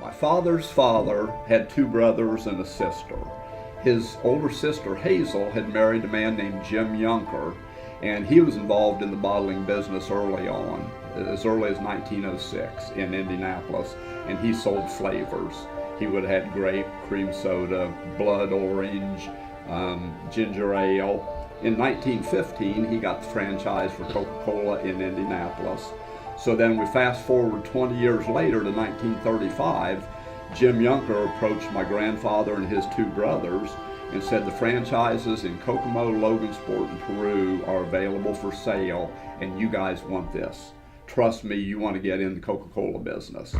My father's father had two brothers and a sister. His older sister, Hazel, had married a man named Jim Yunker, and he was involved in the bottling business early on, as early as 1906 in Indianapolis, and he sold flavors. He would have had grape, cream soda, blood orange, ginger ale. In 1915, he got the franchise for Coca-Cola in Indianapolis. So then we fast forward 20 years later to 1935, Jim Yunker approached my grandfather and his two brothers and said the franchises in Kokomo, Logansport, and Peru are available for sale, and you guys want this. Trust me, you want to get in the Coca-Cola business.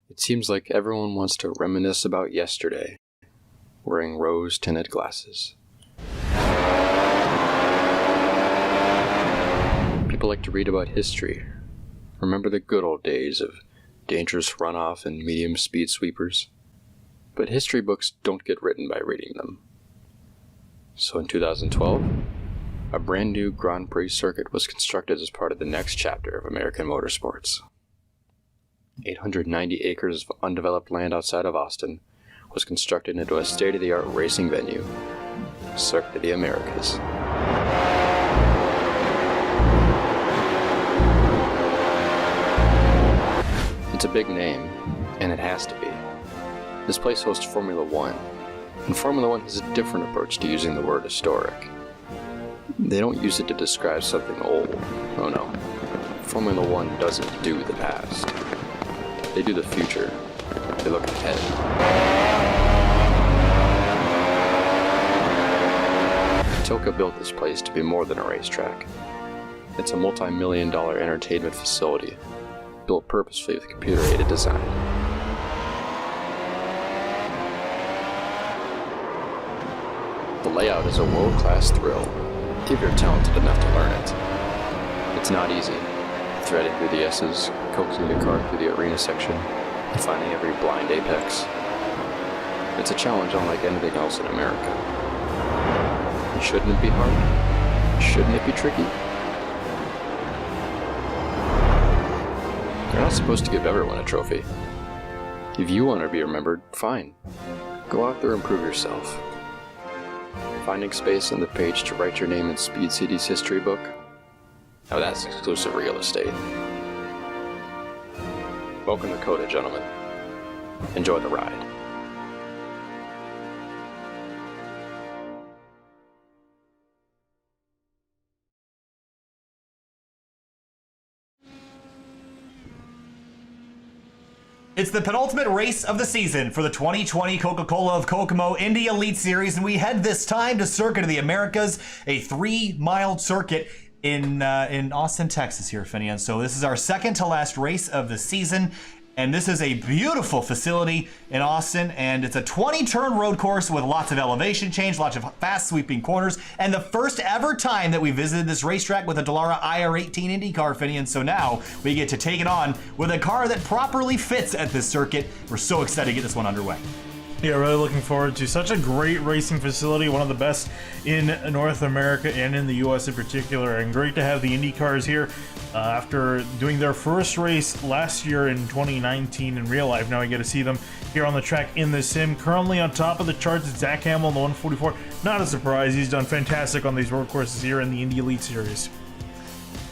It seems like everyone wants to reminisce about yesterday, wearing rose-tinted glasses. People like to read about history, remember the good old days of dangerous runoff and medium-speed sweepers. But history books don't get written by reading them. So in 2012, a brand new Grand Prix circuit was constructed as part of the next chapter of American motorsports. 890 acres of undeveloped land outside of Austin was constructed into a state-of-the-art racing venue. Circuit of the Americas. It's a big name, and it has to be. This place hosts Formula One, and Formula One has a different approach to using the word historic. They don't use it to describe something old. Oh no. Formula One doesn't do the past. They do the future. They look ahead. Toka built this place to be more than a racetrack. It's a multi-million-dollar entertainment facility, built purposefully with computer-aided design. The layout is a world-class thrill, if you're talented enough to learn it. It's not easy, threading through the S's, coaxing your car through the arena section, and finding every blind apex. It's a challenge unlike anything else in America. Shouldn't it be hard? Shouldn't it be tricky? You're not supposed to give everyone a trophy. If you want to be remembered, fine. Go out there and prove yourself. Finding space on the page to write your name in Speed City's history book? Now that's exclusive real estate. Welcome to Coda, gentlemen. Enjoy the ride. It's the penultimate race of the season for the 2020 Coca-Cola of Kokomo Indy Elite Series, and we head this time to Circuit of the Americas, a 3-mile circuit in Austin, Texas here, Finian. So this is our second to last race of the season, and this is a beautiful facility in Austin, and it's a 20-turn road course with lots of elevation change, lots of fast sweeping corners, and the first ever time that we visited this racetrack with a Dallara IR18 Indy car, Finian. So now we get to take it on with a car that properly fits at this circuit. We're so excited to get this one underway. Yeah, really looking forward to such a great racing facility, one of the best in North America and in the US in particular, and great to have the Indy cars here after doing their first race last year in 2019 in real life. Now we get to see them here on the track in the sim. Currently on top of the charts, it's Zach Hamill in the 144. Not a surprise, he's done fantastic on these road courses here in the Indy Elite Series.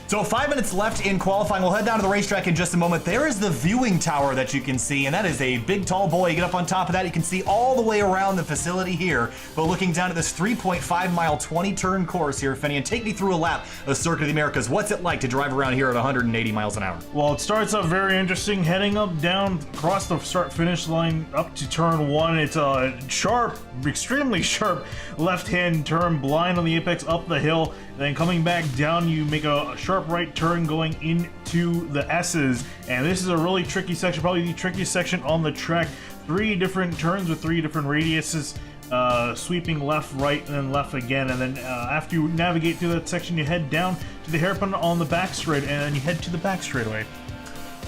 So 5 minutes left in qualifying. We'll head down to the racetrack in just a moment. There is the viewing tower that you can see, and that is a big, tall boy. You get up on top of that, you can see all the way around the facility here. But looking down at this 3.5-mile, 20-turn course here, Finian, take me through a lap of Circuit of the Americas. What's it like to drive around here at 180 miles an hour? Well, it starts up very interesting, heading up, down, across the start-finish line, up to turn 1. It's a sharp, extremely sharp left-hand turn, blind on the apex, up the hill. Then coming back down, you make a sharp right turn going into the S's. And this is a really tricky section, probably the trickiest section on the track. 3 different turns with 3 different radiuses, sweeping left, right, and then left again. And then after you navigate through that section, you head down to the hairpin on the back straight, and then you head to the back straightaway.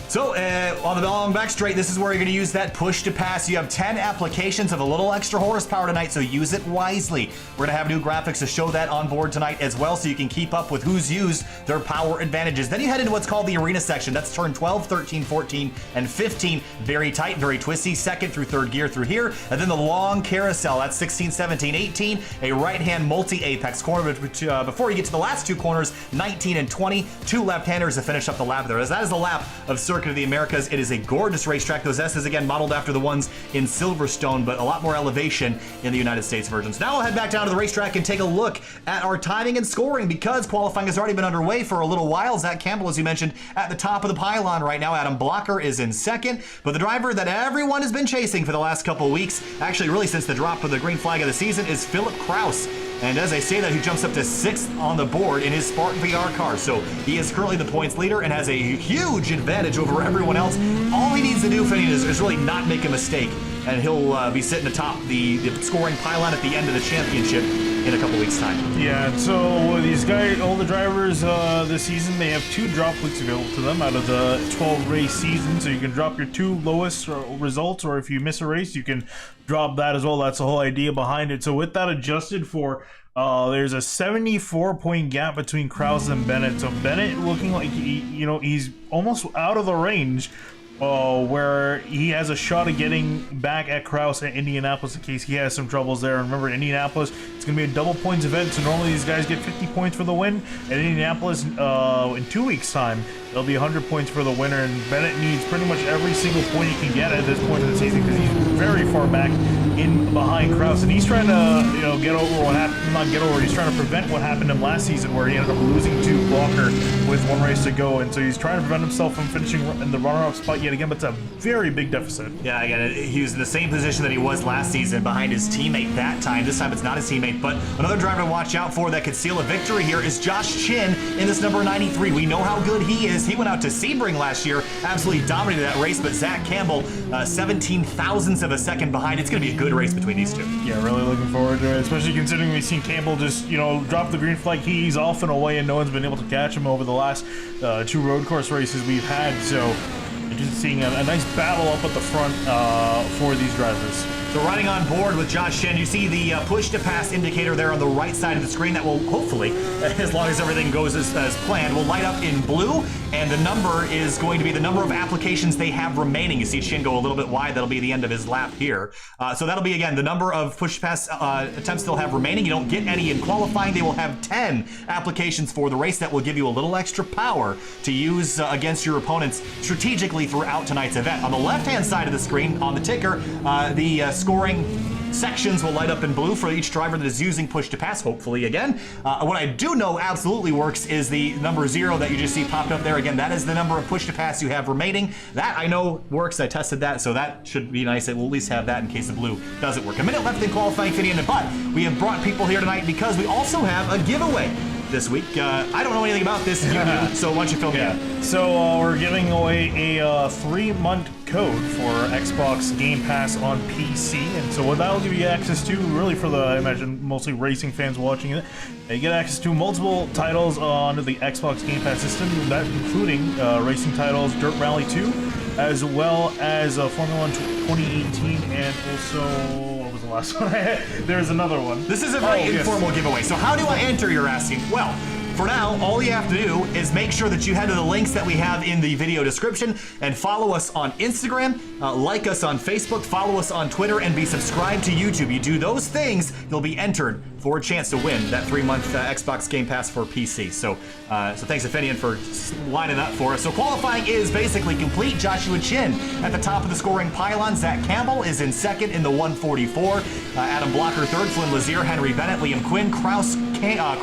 So, on the long back straight, this is where you're going to use that push to pass. You have 10 applications of a little extra horsepower tonight, so use it wisely. We're going to have new graphics to show that on board tonight as well, so you can keep up with who's used their power advantages. Then you head into what's called the arena section. That's turn 12, 13, 14, and 15. Very tight, very twisty, second through third gear through here. And then the long carousel, that's 16, 17, 18. A right-hand multi-apex corner before you get to the last 2 corners, 19 and 20. 2 left-handers to finish up the lap there. As that is the lap of Circuit of the Americas. It is a gorgeous racetrack. Those S's, again, modeled after the ones in Silverstone, but a lot more elevation in the United States versions. Now we'll head back down to the racetrack and take a look at our timing and scoring, because qualifying has already been underway for a little while. Zach Campbell, as you mentioned, at the top of the pylon right now. Adam Blocker is in second, but the driver that everyone has been chasing for the last couple weeks, actually really since the drop of the green flag of the season, is Philip Kraus. And as I say that, he jumps up to 6th on the board in his Spartan VR car. So he is currently the points leader and has a huge advantage over everyone else. All he needs to do, Finian, is really not make a mistake, and he'll be sitting atop the scoring pylon at the end of the championship in a couple weeks' time. Yeah, so these guys, all the drivers this season, they have 2 drop weeks available to them out of the 12-race season. So you can drop your 2 lowest results, or if you miss a race, you can drop that as well. That's the whole idea behind it. So with that adjusted for, there's a 74-point gap between Kraus and Bennett. So Bennett looking like he's almost out of the range where he has a shot of getting back at Kraus at Indianapolis in case he has some troubles there. And remember, Indianapolis, it's going to be a double points event, so normally these guys get 50 points for the win. At Indianapolis, in 2 weeks' time, it'll be 100 points for the winner, and Bennett needs pretty much every single point he can get at this point in the season because he's very far back in behind Kraus, and he's trying to get over what happened. Not get over. He's trying to prevent what happened to him last season, where he ended up losing to Blocker with 1 race to go, and so he's trying to prevent himself from finishing in the runner-up spot yet again. But it's a very big deficit. Yeah, again, he was in the same position that he was last season behind his teammate that time. This time it's not his teammate, but another driver to watch out for that could seal a victory here is Josh Chin in this number 93. We know how good he is. He went out to Sebring last year, absolutely dominated that race, but Zach Campbell, 17 thousandths of a second behind. It's going to be a good race between these two. Yeah, really looking forward to it, especially considering we've seen Campbell just, drop the green flag. He's off and away, and no one's been able to catch him over the last 2 road course races we've had, so just seeing a nice battle up at the front for these drivers. So riding on board with Josh Shen, you see the push-to-pass indicator there on the right side of the screen that will hopefully, as long as everything goes as planned, will light up in blue, and the number is going to be the number of applications they have remaining. You see Shin go a little bit wide. That'll be the end of his lap here. So that'll be, again, the number of push-to-pass attempts they'll have remaining. You don't get any in qualifying. They will have 10 applications for the race. That will give you a little extra power to use against your opponents strategically throughout tonight's event. On the left-hand side of the screen, on the ticker, the scoring sections will light up in blue for each driver that is using push to pass, hopefully again. What I do know absolutely works is the number 0 that you just see popped up there. Again, that is the number of push to pass you have remaining. That I know works. I tested that, so that should be nice. We'll at least have that in case the blue doesn't work. A minute left in qualifying, Finian, but we have brought people here tonight because we also have a giveaway this week. I don't know anything about this, you do, so why don't you fill me in? So we're giving away a 3-month code for Xbox Game Pass on PC, and so what that'll give you access to, really for the, I imagine, mostly racing fans watching it, you get access to multiple titles on the Xbox Game Pass system, that including racing titles, Dirt Rally 2, as well as Formula 1 2018, and also... the last one. There's another one. This is a very informal giveaway. So how do I enter, you're asking? Well, for now, all you have to do is make sure that you head to the links that we have in the video description and follow us on Instagram, like us on Facebook, follow us on Twitter, and be subscribed to YouTube. You do those things, you'll be entered for a chance to win that 3-month Xbox Game Pass for PC. So thanks to Finian for lining up for us. So qualifying is basically complete. Joshua Chin at the top of the scoring pylon. Zach Campbell is in second in the 144. Adam Blocker third. Flynn Lazier, Henry Bennett, Liam Quinn, Kraus,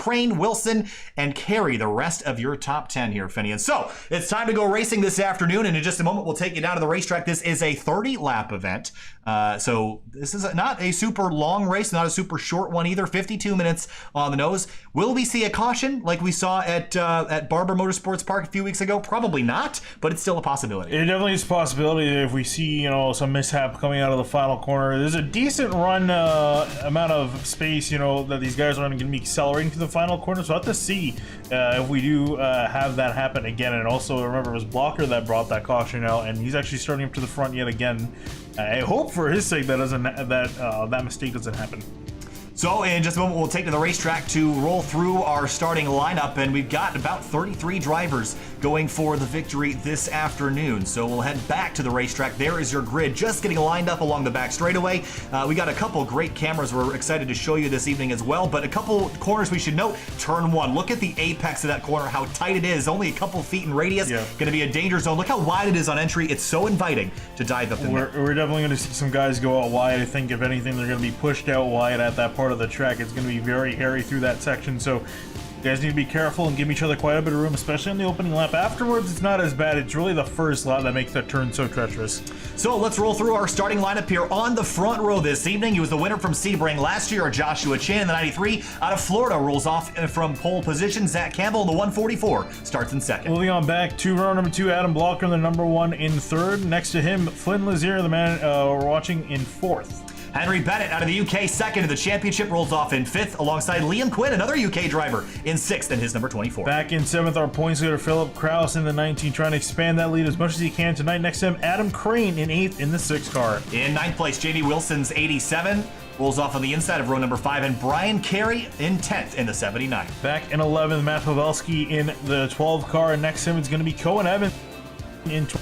Crane, Wilson, and Carey, the rest of your top 10 here, Finian. So it's time to go racing this afternoon, and in just a moment we'll take you down to the racetrack. This is a 30-lap event. So this is not a super long race, not a super short one either. 52 minutes on the nose. Will we see a caution like we saw at Barber Motorsports Park a few weeks ago? Probably not, but it's still a possibility. It definitely is a possibility if we see, some mishap coming out of the final corner. There's a decent run amount of space, that these guys are going to be accelerating to the final corner. So we'll have to see if we do have that happen again. And also remember, it was Blocker that brought that caution out, and he's actually starting up to the front yet again. I hope for his sake that mistake doesn't happen. So in just a moment, we'll take to the racetrack to roll through our starting lineup, and we've got about 33 drivers going for the victory this afternoon. So we'll head back to the racetrack. There is your grid, just getting lined up along the back straightaway. We got a couple great cameras we're excited to show you this evening as well, but a couple corners we should note. Turn 1, look at the apex of that corner, how tight it is, only a couple feet in radius. Yeah. Going to be a danger zone. Look how wide it is on entry. It's so inviting to dive up in there. We're definitely going to see some guys go out wide. I think if anything, they're going to be pushed out wide at that part of the track. It's going to be very hairy through that section, so you guys need to be careful and give each other quite a bit of room, especially on the opening lap. Afterwards, it's not as bad. It's really the first lap that makes that turn so treacherous. So let's roll through our starting lineup here on the front row this evening. He was the winner from Sebring last year, Joshua Chin in the 93. Out of Florida, rolls off from pole position. Zach Campbell in the 144 starts in second. Moving on back to row number 2, Adam Blocker, the number 1 in third. Next to him, Flynn Lazier, the man we're watching, in fourth. Henry Bennett out of the UK, second in the championship, rolls off in fifth, alongside Liam Quinn, another UK driver, in sixth in his number 24. Back in seventh, our points leader, Philip Kraus, in the 19, trying to expand that lead as much as he can tonight. Next to him, Adam Crane in eighth in the 6 car. In ninth place, Jamie Wilson's 87. Rolls off on the inside of row number 5, and Brian Carey in 10th in the 79. Back in 11th, Matt Pavelski in the 12 car, and next to him is going to be Cohen Evans in 12th.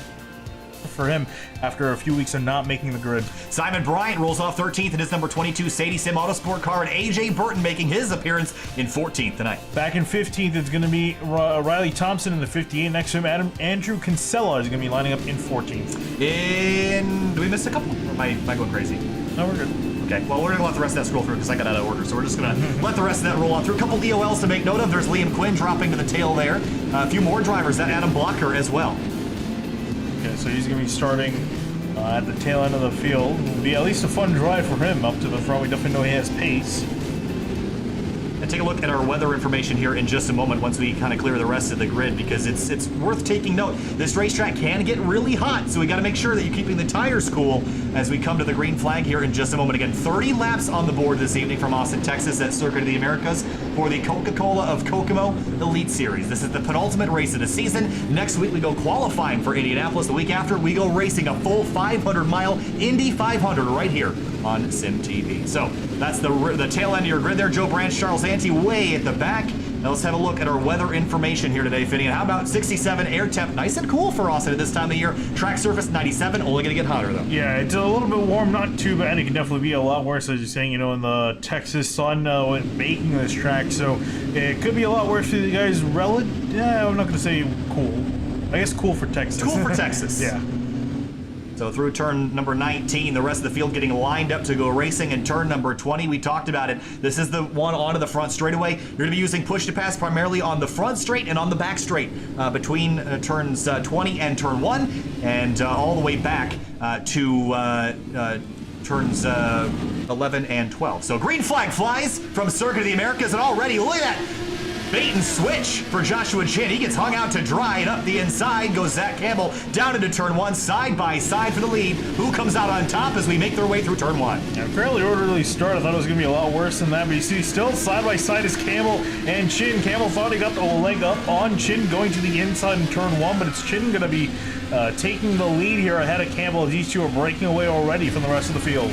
for him after a few weeks of not making the grid. Simon Bryant rolls off 13th in his number 22 Sadie Sim Autosport car, and AJ Burton making his appearance in 14th tonight. Back in 15th, it's going to be Riley Thompson in the 58. Next to him, Andrew Kinsella is going to be lining up in 14th. Do we miss a couple? Or am I going crazy? No, we're good. Okay, well, we're going to let the rest of that scroll through because I got out of order. So we're just going to let the rest of that roll on through. A couple EOLs to make note of. There's Liam Quinn dropping to the tail there. A few more drivers, that Adam Blocker as well. Okay, so he's going to be starting at the tail end of the field. It'll be at least a fun drive for him up to the front. We definitely know he has pace. And take a look at our weather information here in just a moment once we kind of clear the rest of the grid, because it's worth taking note. This racetrack can get really hot, so we got to make sure that you're keeping the tires cool as we come to the green flag here in just a moment. Again, 30 laps on the board this evening from Austin, Texas at Circuit of the Americas for the Coca-Cola of Kokomo Elite Series. This is the penultimate race of the season. Next week we go qualifying for Indianapolis. The week after we go racing a full 500-mile Indy 500 right here on Sim TV. So that's the tail end of your grid there. Joe Branch, Charles Ante way at the back. Now let's have a look at our weather information here today, Finney. And how about 67 air temp? Nice and cool for Austin at this time of year. Track surface 97, only going to get hotter though. Yeah, it's a little bit warm, not too bad. It can definitely be a lot worse, as you're saying, in the Texas sun baking this track. So it could be a lot worse for you guys. Yeah, I'm not going to say cool. I guess cool for Texas. Cool for Texas. Yeah. So through turn number 19, the rest of the field getting lined up to go racing. In turn number 20, we talked about it. This is the one onto the front straightaway. You're going to be using push to pass primarily on the front straight and on the back straight between turns 20 and turn 1, and all the way back to turns 11 and 12. So green flag flies from Circuit of the Americas, and already, look at that. Bait and switch for Joshua Chin. He gets hung out to dry, and up the inside goes Zach Campbell down into turn 1, side by side for the lead. Who comes out on top as we make their way through turn 1? Yeah, fairly orderly start. I thought it was going to be a lot worse than that, but you see still side by side is Campbell and Chin. Campbell thought he got the leg up on Chin going to the inside in turn 1, but it's Chin going to be taking the lead here ahead of Campbell. These two are breaking away already from the rest of the field.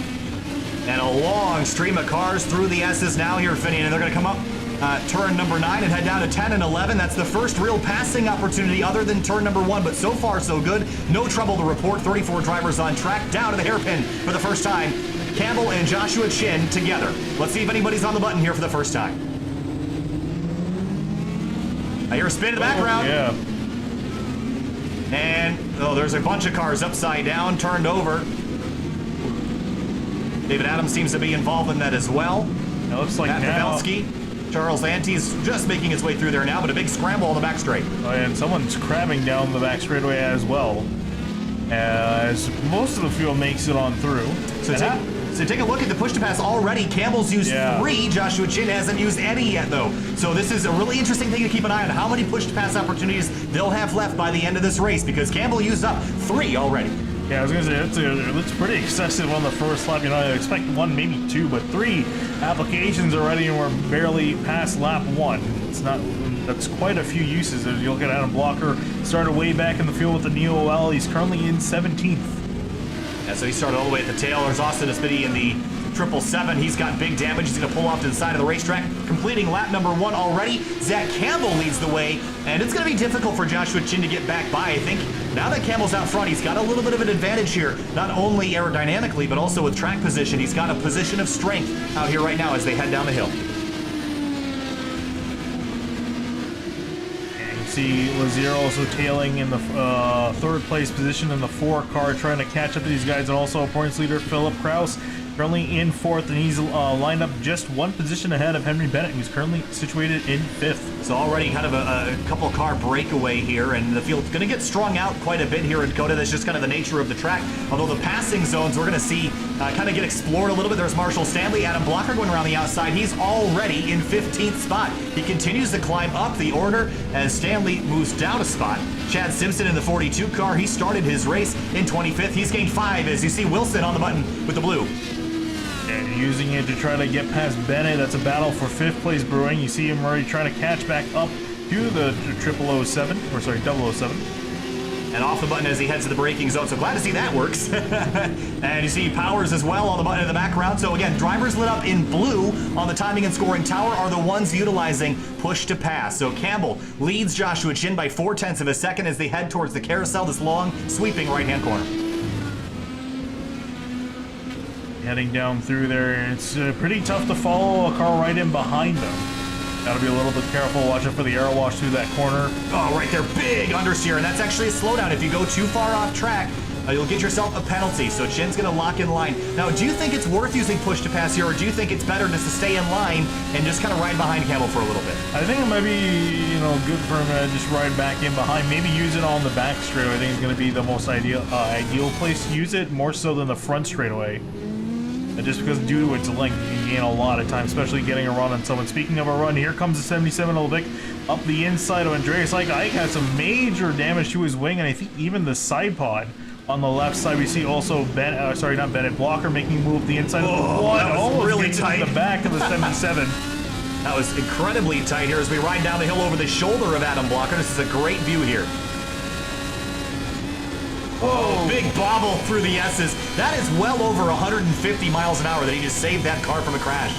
And a long stream of cars through the S's now here, Finney, and they're going to come up turn number 9 and head down to 10 and 11. That's the first real passing opportunity other than turn number 1, but so far so good. No trouble to report. 34 drivers on track, down to the hairpin for the first time. Campbell and Joshua Chin together. Let's see if anybody's on the button here for the first time. I hear a spin in the background. Yeah. And, there's a bunch of cars upside down, turned over. David Adams seems to be involved in that as well. It looks like Matt Pavelski. Charles Ante's just making his way through there now, but a big scramble on the back straight. Oh, and someone's crabbing down the back straightaway as well, as most of the field makes it on through. So take a look at the push to pass already. Campbell's used 3. Joshua Chin hasn't used any yet, though. So this is a really interesting thing to keep an eye on, how many push to pass opportunities they'll have left by the end of this race, because Campbell used up 3 already. Yeah, I was going to say, it's pretty excessive on the first lap. I expect 1, maybe 2, but 3 applications already, and we're barely past lap 1. That's quite a few uses. As you look at Adam Blocker, started way back in the field with the Neo L. He's currently in 17th. Yeah, so he started all the way at the tail. There's Austin Espity in the 777. He's got big damage. He's going to pull off to the side of the racetrack, completing lap number 1 already. Zach Campbell leads the way, and it's going to be difficult for Joshua Chin to get back by. I think now that Campbell's out front, he's got a little bit of an advantage here, not only aerodynamically, but also with track position. He's got a position of strength out here right now as they head down the hill. And you see Lazier also tailing in the 3rd place position in the 4 car, trying to catch up to these guys, and also points leader Philip Kraus currently in 4th, and he's lined up just 1 position ahead of Henry Bennett, who's currently situated in 5th. So already kind of a couple car breakaway here, and the field's going to get strung out quite a bit here in Dakota. That's just kind of the nature of the track. Although the passing zones we're going to see kind of get explored a little bit. There's Marshall Stanley, Adam Blocker going around the outside. He's already in 15th spot. He continues to climb up the order as Stanley moves down a spot. Chad Simpson in the 42 car. He started his race in 25th. He's gained 5 as you see Wilson on the button with the blue. And using it to try to get past Bennett. That's a battle for 5th place brewing. You see him already trying to catch back up to the 007. And off the button as he heads to the braking zone. So glad to see that works. And you see powers as well on the button in the background. So again, drivers lit up in blue on the timing and scoring tower are the ones utilizing push to pass. So Campbell leads Joshua Chin by 0.4 of a second as they head towards the carousel, this long, sweeping right-hand corner. Heading down through there, it's pretty tough to follow a car right in behind them. Gotta be a little bit careful, watch out for the air wash through that corner. Oh, right there, big understeer, and that's actually a slowdown. If you go too far off track, you'll get yourself a penalty, so Chin's gonna lock in line. Now, do you think it's worth using push to pass here, or do you think it's better just to stay in line and just kind of ride behind Campbell for a little bit? I think it might be, good for him to just ride back in behind, maybe use it on the back straightaway. I think it's gonna be the most ideal place to use it, more so than the front straightaway. Just because due to its length, you can gain a lot of time, especially getting a run on someone. Speaking of a run, here comes the 77 Olympic up the inside of Andreas. Ike had some major damage to his wing, and I think even the side pod on the left side. We see also not Bennett, Blocker making a move the inside of the quad. That was almost really gets tight. into the back of the 77. That was incredibly tight here as we ride down the hill over the shoulder of Adam Blocker. This is a great view here. Oh, big bobble through the S's. That is well over 150 miles an hour that he just saved that car from a crash.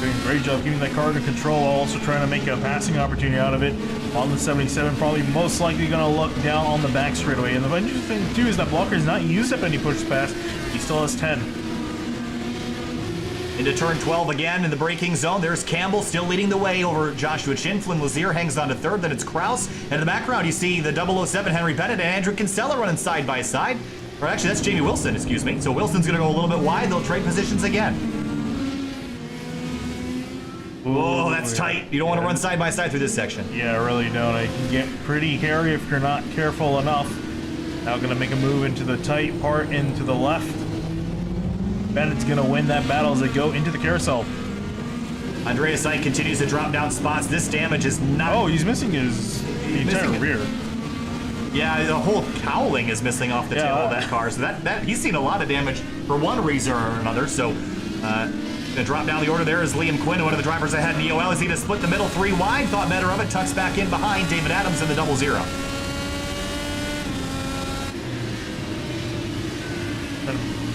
Doing a great job keeping that car under control, also trying to make a passing opportunity out of it on the 77. Probably most likely going to look down on the back straightaway. And the interesting thing too is that Blocker's not used up any push pass. He still has 10. Into turn 12 again in the braking zone. There's Campbell still leading the way over Joshua Chin. Flynn Lazier hangs on to third. Then it's Kraus. And in the background, you see the 007 Henry Bennett and Andrew Kinsella running side by side. Or actually, that's Jamie Wilson, excuse me. So Wilson's going to go a little bit wide. They'll trade positions again. Oh, that's tight. You don't want to run side by side through this section. Yeah, I really don't. It can get pretty hairy if you're not careful enough. Now going to make a move into the tight part, into the left. Bennett's going to win that battle as they go into the carousel. Andreas Ike continues to drop down spots. This damage is not... Oh, he's missing his entire rear. Yeah, the whole cowling is missing off the tail of that car. So that he's seen a lot of damage for one reason or another. So, gonna drop down the order there is Liam Quinn, one of the drivers ahead in the EOL. Is he to split the middle three wide? Thought better of it. Tucks back in behind David Adams in the 00.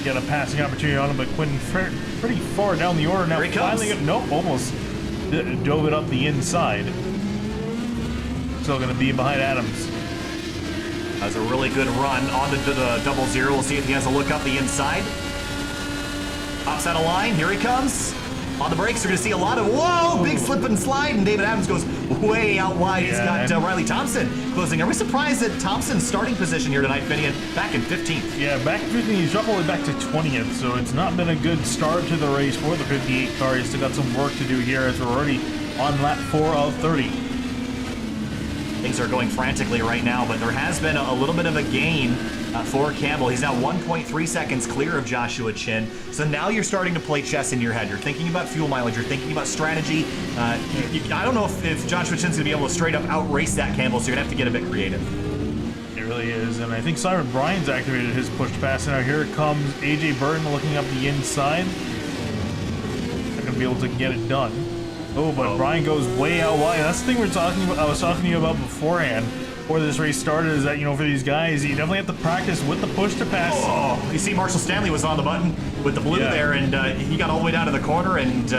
Get a passing opportunity on him, but Quinn pretty far down the order now. Here he comes. Almost dove it up the inside. Still going to be behind Adams. That's a really good run on the 00. We'll see if he has a look up the inside. Hops out of line. Here he comes. On the brakes, you're going to see a lot of, whoa, big slip and slide, and David Adams goes way out wide. He's got Riley Thompson closing. Are we surprised that Thompson's starting position here tonight, Finian, back in 15th? Yeah, back in 15th, he's dropped all the way back to 20th, so it's not been a good start to the race for the 58 car. He's still got some work to do here as we're already on lap 4 of 30. Things are going frantically right now, but there has been a little bit of a gain for Campbell. He's now 1.3 seconds clear of Joshua Chin. So now you're starting to play chess in your head. You're thinking about fuel mileage. You're thinking about strategy. I don't know if Joshua Chin's going to be able to straight up outrace that Campbell, so you're going to have to get a bit creative. It really is, and I think Simon Bryan's activated his push to pass. Now here comes AJ Burton looking up the inside. Not going to be able to get it done. Oh, but Bryan goes way out wide. That's the thing I was talking to you about beforehand, before this race started, is that, for these guys, you definitely have to practice with the push to pass. Oh, you see Marshall Stanley was on the button with the blue there, and he got all the way down to the corner and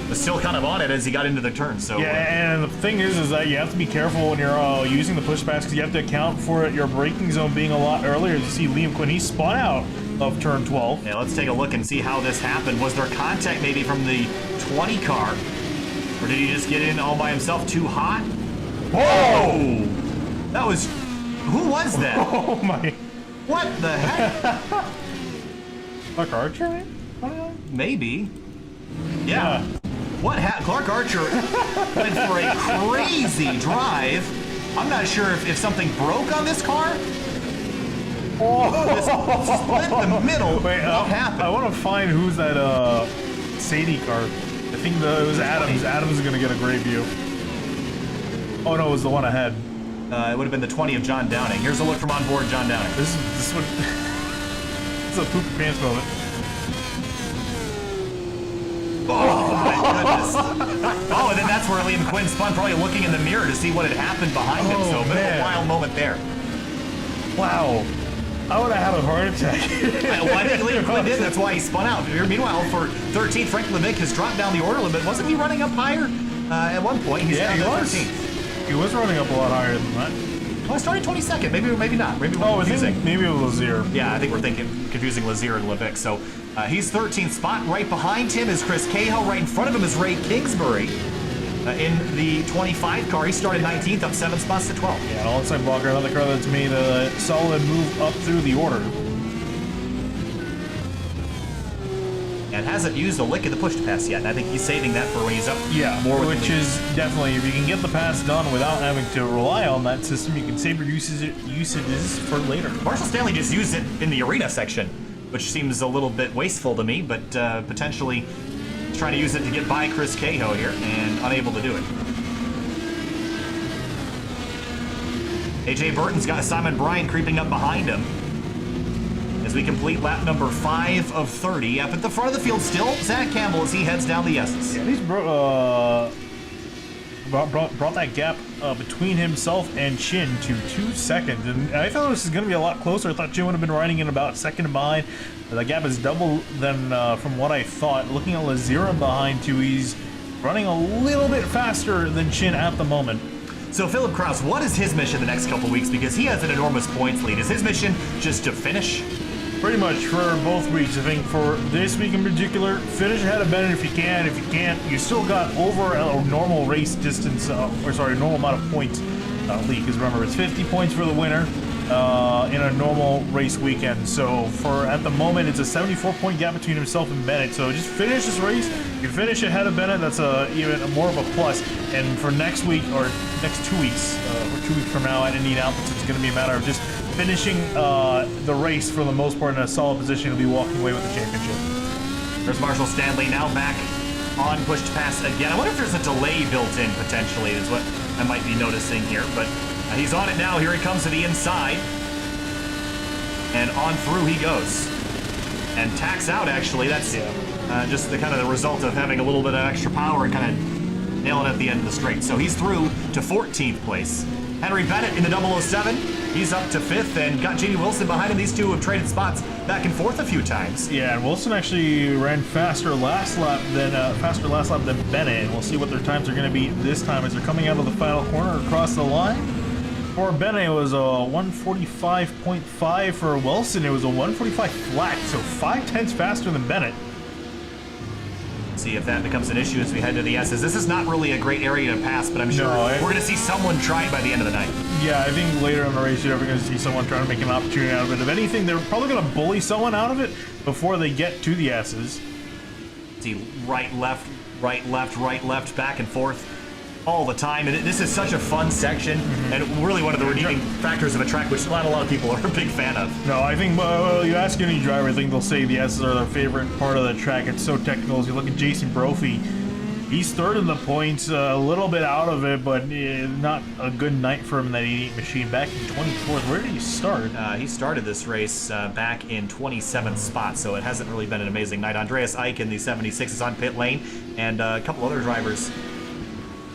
was still kind of on it as he got into the turn. So yeah, and the thing is that you have to be careful when you're using the push to pass, because you have to account for your braking zone being a lot earlier. As you see Liam Quinn, he spun out of turn 12. Yeah, let's take a look and see how this happened. Was there contact maybe from the 20 car? Or did he just get in all by himself too hot? Whoa! That was... Who was that? Oh my... What the heck? Clark Archer? Maybe. Yeah. What happened? Clark Archer went for a crazy drive. I'm not sure if something broke on this car. This split the middle. Wait, what happened? I want to find who's that Sadie car. I think it was Adams. Adams is going to get a great view. Oh no, it was the one ahead. It would have been the 20 of John Downing. Here's a look from on board John Downing. This is what... This is a poop your pants moment. Oh my goodness. Oh, and then that's where Liam Quinn spun, probably looking in the mirror to see what had happened behind him. So a bit of a wild moment there. Wow. I would have had a heart attack. Well, I think Liam Quinn did. That's why he spun out. Meanwhile, for 13th, Frank Levick has dropped down the order a little bit. Wasn't he running up higher at one point? He's down to 13th. He was running up a lot higher than that. Well, I started 22nd. Maybe not. Maybe we're I confusing. think maybe it was Lazier. Yeah, I think we're confusing Lazier and Levick. So he's 13th spot. Right behind him is Chris Cahill. Right in front of him is Ray Kingsbury. In the 25 car, he started 19th, up 7 spots to 12. Yeah, an onside blocker, another car that's made a solid move up through the order. And hasn't used a lick of the push to pass yet. And I think he's saving that for when he's up. Yeah, more which is definitely, if you can get the pass done without having to rely on that system, you can save your usages for later. Marshall Stanley just used it in the arena section, which seems a little bit wasteful to me, but potentially trying to use it to get by Chris Cahill here and unable to do it. AJ Burton's got Simon Bryant creeping up behind him as we complete lap number 5 of 30. Up at the front of the field still, Zach Campbell as he heads down the S's. Yeah, he's brought that gap between himself and Chin to 2 seconds, and I thought this was going to be a lot closer. I thought Chin would have been riding in about a second behind. The gap is double than from what I thought. Looking at Lazira behind too, he's running a little bit faster than Chin at the moment. So Philip Kraus, what is his mission the next couple weeks? Because he has an enormous points lead. Is his mission just to finish? Pretty much for both weeks. I think for this week in particular, finish ahead of Bennett if you can. If you can't, you still got over a normal race distance, normal amount of points lead. Because remember, it's 50 points for the winner in a normal race weekend. So for at the moment, it's a 74-point gap between himself and Bennett. So just finish this race. If you finish ahead of Bennett, that's even more of a plus. And for next week or next 2 weeks, or 2 weeks from now at Indianapolis, it's going to be a matter of just finishing the race for the most part in a solid position to be walking away with the championship. There's Marshall Stanley now back on push to pass again. I wonder if there's a delay built in potentially is what I might be noticing here, but he's on it now. Here he comes to the inside, and on through he goes, and tacks out. Actually, that's just the kind of the result of having a little bit of extra power and kind of nailing it at the end of the straight. So he's through to 14th place. Henry Bennett in the 007. He's up to 5th and got Jamie Wilson behind him. These two have traded spots back and forth a few times. Yeah, and Wilson actually ran faster last lap than Bennett. And we'll see what their times are going to be this time as they're coming out of the final corner across the line. For Bennett, it was a 145.5. For Wilson, it was a 145 flat, so 5/10 faster than Bennett. See if that becomes an issue as we head to the S's. This is not really a great area to pass, but I'm sure we're going to see someone try it by the end of the night. Yeah, I think later in the race you're ever going to see someone trying to make an opportunity out of it. If anything, they're probably going to bully someone out of it before they get to the S's. See right, left, back and forth all the time. And this is such a fun section, and really one of the redeeming factors of a track, which not a lot of people are a big fan of. No, I think you ask any driver, I think they'll say the S's are their favorite part of the track. It's so technical. As you look at Jason Brophy, he's third in the points, a little bit out of it, but not a good night for him in that 88 machine. Back in 24th, where did he start? He started this race back in 27th spot, so it hasn't really been an amazing night. Andreas Eich in the 76 is on pit lane, and a couple other drivers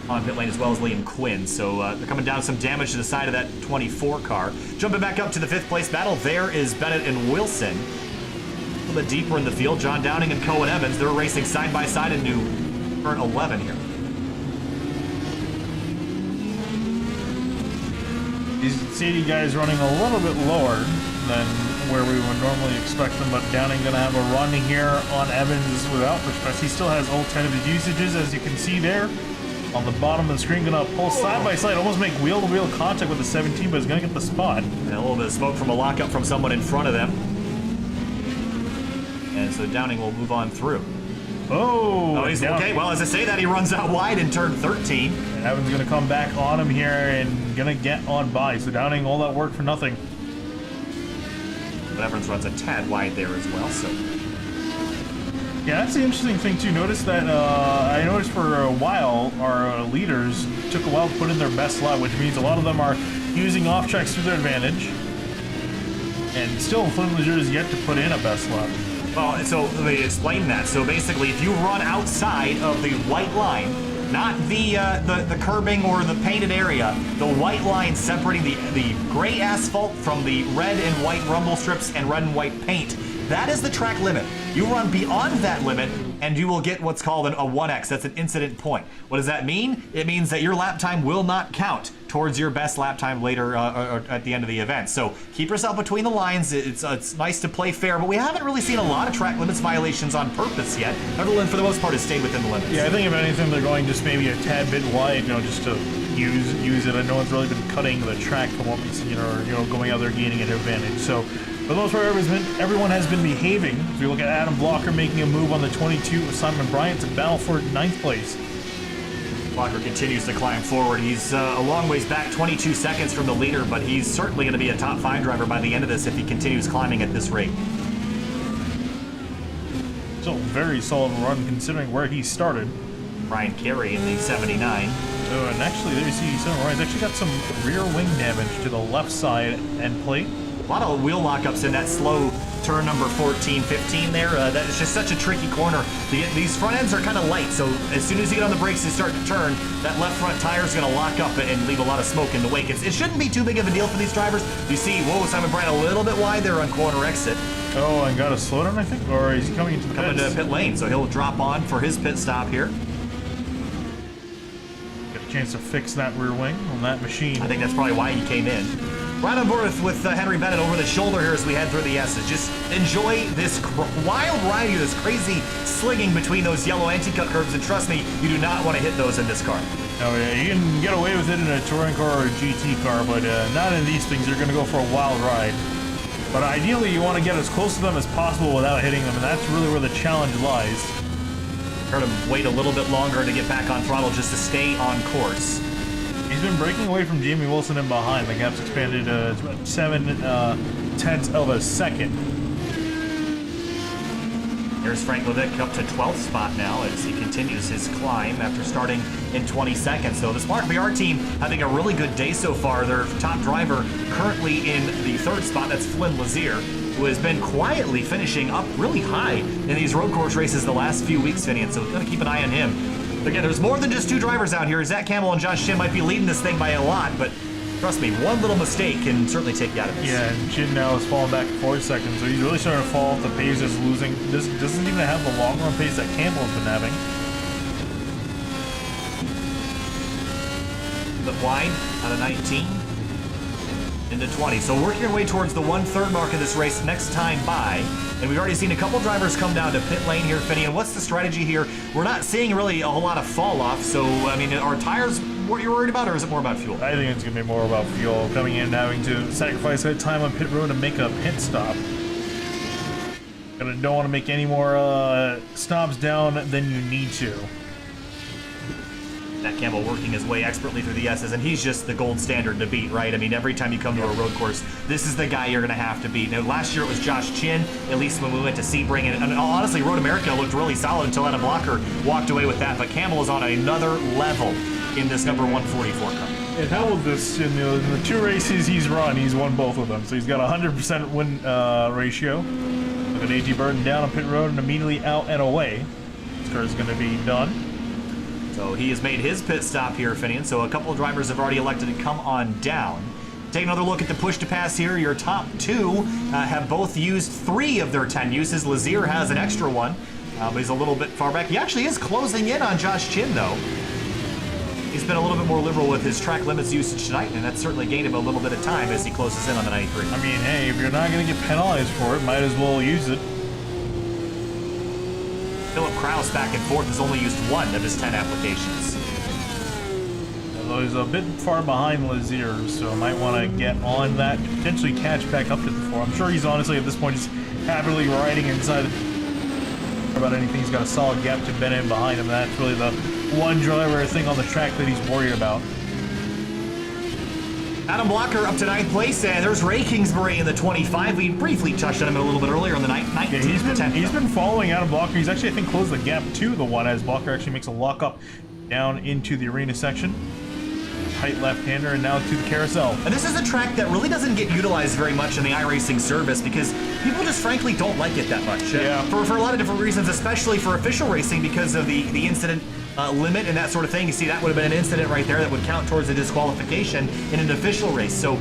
on pit lane as well as Liam Quinn. So they're coming down some damage to the side of that 24 car. Jumping back up to the 5th place battle, there is Bennett and Wilson. A little bit deeper in the field, John Downing and Cohen Evans. They're racing side by side into turn 11 here. These Sadie guys running a little bit lower than where we would normally expect them, but Downing going to have a run here on Evans without push press. He still has all 10 of his usages, as you can see there. On the bottom of the screen, going to pull side by side, almost make wheel-to-wheel contact with the 17, but is going to get the spot. And a little bit of smoke from a lockup from someone in front of them. And so Downing will move on through. Oh, he's okay. Well, as I say that, he runs out wide in turn 13. And Evans going to come back on him here and going to get on by. So Downing, all that work for nothing. But Evans runs a tad wide there as well, so... Yeah, that's the interesting thing too. Notice that I noticed for a while our leaders took a while to put in their best lap, which means a lot of them are using off tracks to their advantage. And still, Flynn Leger is yet to put in a best lap. Well, so let me explain that. So basically, if you run outside of the white line, Not the curbing or the painted area. The white line separating the gray asphalt from the red and white rumble strips and red and white paint. That is the track limit. You run beyond that limit and you will get what's called a 1X. That's an incident point. What does that mean? It means that your lap time will not count towards your best lap time later or at the end of the event. So keep yourself between the lines. It's nice to play fair, but we haven't really seen a lot of track limits violations on purpose yet. Everyone, for the most part, has stayed within the limits. Yeah, I think if anything, they're going just maybe a tad bit wide, just to use it. I know it's really been cutting the track from what we've seen, or going out there gaining an advantage. So for the most part, everyone has been behaving. If you look at Adam Blocker making a move on the 22 with Simon Bryant to battle for 9th place. Blocker continues to climb forward. He's a long ways back, 22 seconds from the leader, but he's certainly going to be a top 5 driver by the end of this if he continues climbing at this rate. Still a very solid run considering where he started. Brian Carey in the 79. Oh, and actually, there you see Simon Bryant's actually got some rear wing damage to the left side end plate. A lot of wheel lockups in that slow turn number 14, 15 there. That is just such a tricky corner. These front ends are kind of light, so as soon as you get on the brakes and start to turn, that left front tire is going to lock up and leave a lot of smoke in the wake. It shouldn't be too big of a deal for these drivers. You see, Simon Bryant a little bit wide there on corner exit. Oh, and got a slowdown, I think? Or is he coming into the pits? Coming to pit lane, so he'll drop on for his pit stop here. Get a chance to fix that rear wing on that machine. I think that's probably why he came in. Right on board with Henry Bennett over the shoulder here as we head through the S's. Just enjoy this wild ride here, this crazy slinging between those yellow anti-cut curves, and trust me, you do not want to hit those in this car. Oh yeah, you can get away with it in a touring car or a GT car, but not in these things. You're going to go for a wild ride. But ideally, you want to get as close to them as possible without hitting them, and that's really where the challenge lies. Heard him wait a little bit longer to get back on throttle just to stay on course. He's been breaking away from Jamie Wilson in behind. The gap's expanded to about 7/10 of a second. Here's Frank Levick up to 12th spot now as he continues his climb after starting in 20 seconds. So the Spark BR team having a really good day so far. Their top driver currently in the 3rd spot, that's Flynn Lazier, who has been quietly finishing up really high in these road course races the last few weeks, Finian. So we've got to keep an eye on him. Again, there's more than just 2 drivers out here. Zach Campbell and Josh Chin might be leading this thing by a lot, but trust me, one little mistake can certainly take you out of this. Yeah, and Chin now is falling back 4 seconds, so he's really starting to fall off the pace, is losing. This doesn't even have the long run pace that Campbell's been having. But wide out of 19 into 20. So working your way towards the 1/3 mark of this race next time by. And we've already seen a couple drivers come down to pit lane here, Finney. And what's the strategy here? We're not seeing really a whole lot of fall off. So, I mean, are tires what you're worried about, or is it more about fuel? I think it's going to be more about fuel. Coming in and having to sacrifice that time on pit road to make a pit stop. Don't want to make any more stops down than you need to. Matt Campbell working his way expertly through the S's, and he's just the gold standard to beat, right? I mean, every time you come to a road course, this is the guy you're going to have to beat. Now, last year it was Josh Chin, at least when we went to Sebring, and honestly, Road America looked really solid until Adam Blocker walked away with that, but Campbell is on another level in this number 144 car. And how will this, in the 2 races he's run, he's won both of them, so he's got a 100% win ratio. Look at A.G. Burton down on pit road and immediately out and away. This car is going to be done. So he has made his pit stop here, Finian. So a couple of drivers have already elected to come on down. Take another look at the push to pass here. Your top 2 have both used 3 of their 10 uses. Lazier has an extra one, but he's a little bit far back. He actually is closing in on Josh Chin, though. He's been a little bit more liberal with his track limits usage tonight, and that's certainly gained him a little bit of time as he closes in on the 93. I mean, hey, if you're not going to get penalized for it, might as well use it. Philip Kraus back and forth has only used 1 of his 10 applications. Although he's a bit far behind Lazier, so might want to get on that, potentially catch back up to the 4. I'm sure he's honestly at this point just happily riding inside about anything. He's got a solid gap to Bennett behind him. That's really the one driver thing on the track that he's worried about. Adam Blocker up to 9th place, and there's Ray Kingsbury in the 25. We briefly touched on him a little bit earlier in the 19th. Yeah, he's been following Adam Blocker. He's actually, I think, closed the gap to the 1 as Blocker actually makes a lock up down into the arena section. tight left-hander, and now to the carousel. And this is a track that really doesn't get utilized very much in the iRacing service because people just frankly don't like it that much. Yeah. For a lot of different reasons, especially for official racing because of the incident limit and that sort of thing. You see, that would have been an incident right there that would count towards a disqualification in an official race. So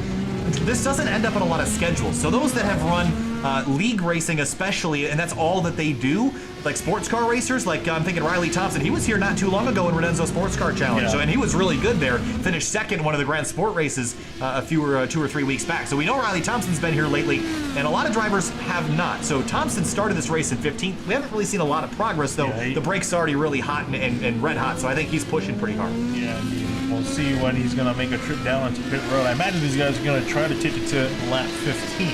this doesn't end up in a lot of schedules. So those that have run league racing especially, and that's all that they do, like sports car racers, like I'm thinking Riley Thompson, he was here not too long ago in Redenzo Sports Car Challenge, Yeah. so, and he was really good there, finished second in one of the Grand Sport races a few 2 or 3 weeks back. So we know Riley Thompson's been here lately, and a lot of drivers have not. So Thompson started this race in 15th. We haven't really seen a lot of progress, though. Yeah, the brake's already really hot and red hot, so I think he's pushing pretty hard. Yeah, we'll see when he's going to make a trip down onto pit road. I imagine these guys are going to try to take it to lap 15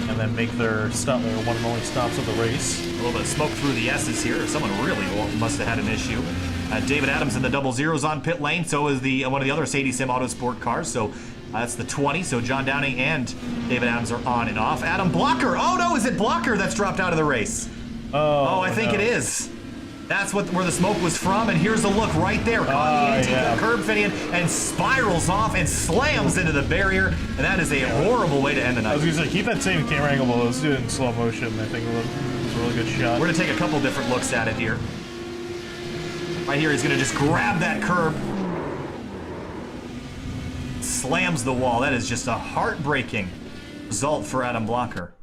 and then make their stop, their one and only stops of the race. A little bit of smoke through the S's here. Someone really must have had an issue. David Adams in the 00's on pit lane. So is one of the other Sadie Sim Autosport cars. So that's the 20. So John Downing and David Adams are on and off. Adam Blocker. Oh no, is it Blocker that's dropped out of the race? Oh, I think no. it is. That's where the smoke was from, and here's a look right there. Caught the yeah. curb Finian and spirals off and slams into the barrier, and that is a horrible way to end the I was night. going to say, keep that same camera angle, but let's do it in slow motion. I think it's a really good shot. We're gonna take a couple different looks at it here. Right here, he's gonna just grab that curb. Slams the wall. That is just a heartbreaking result for Adam Blocker.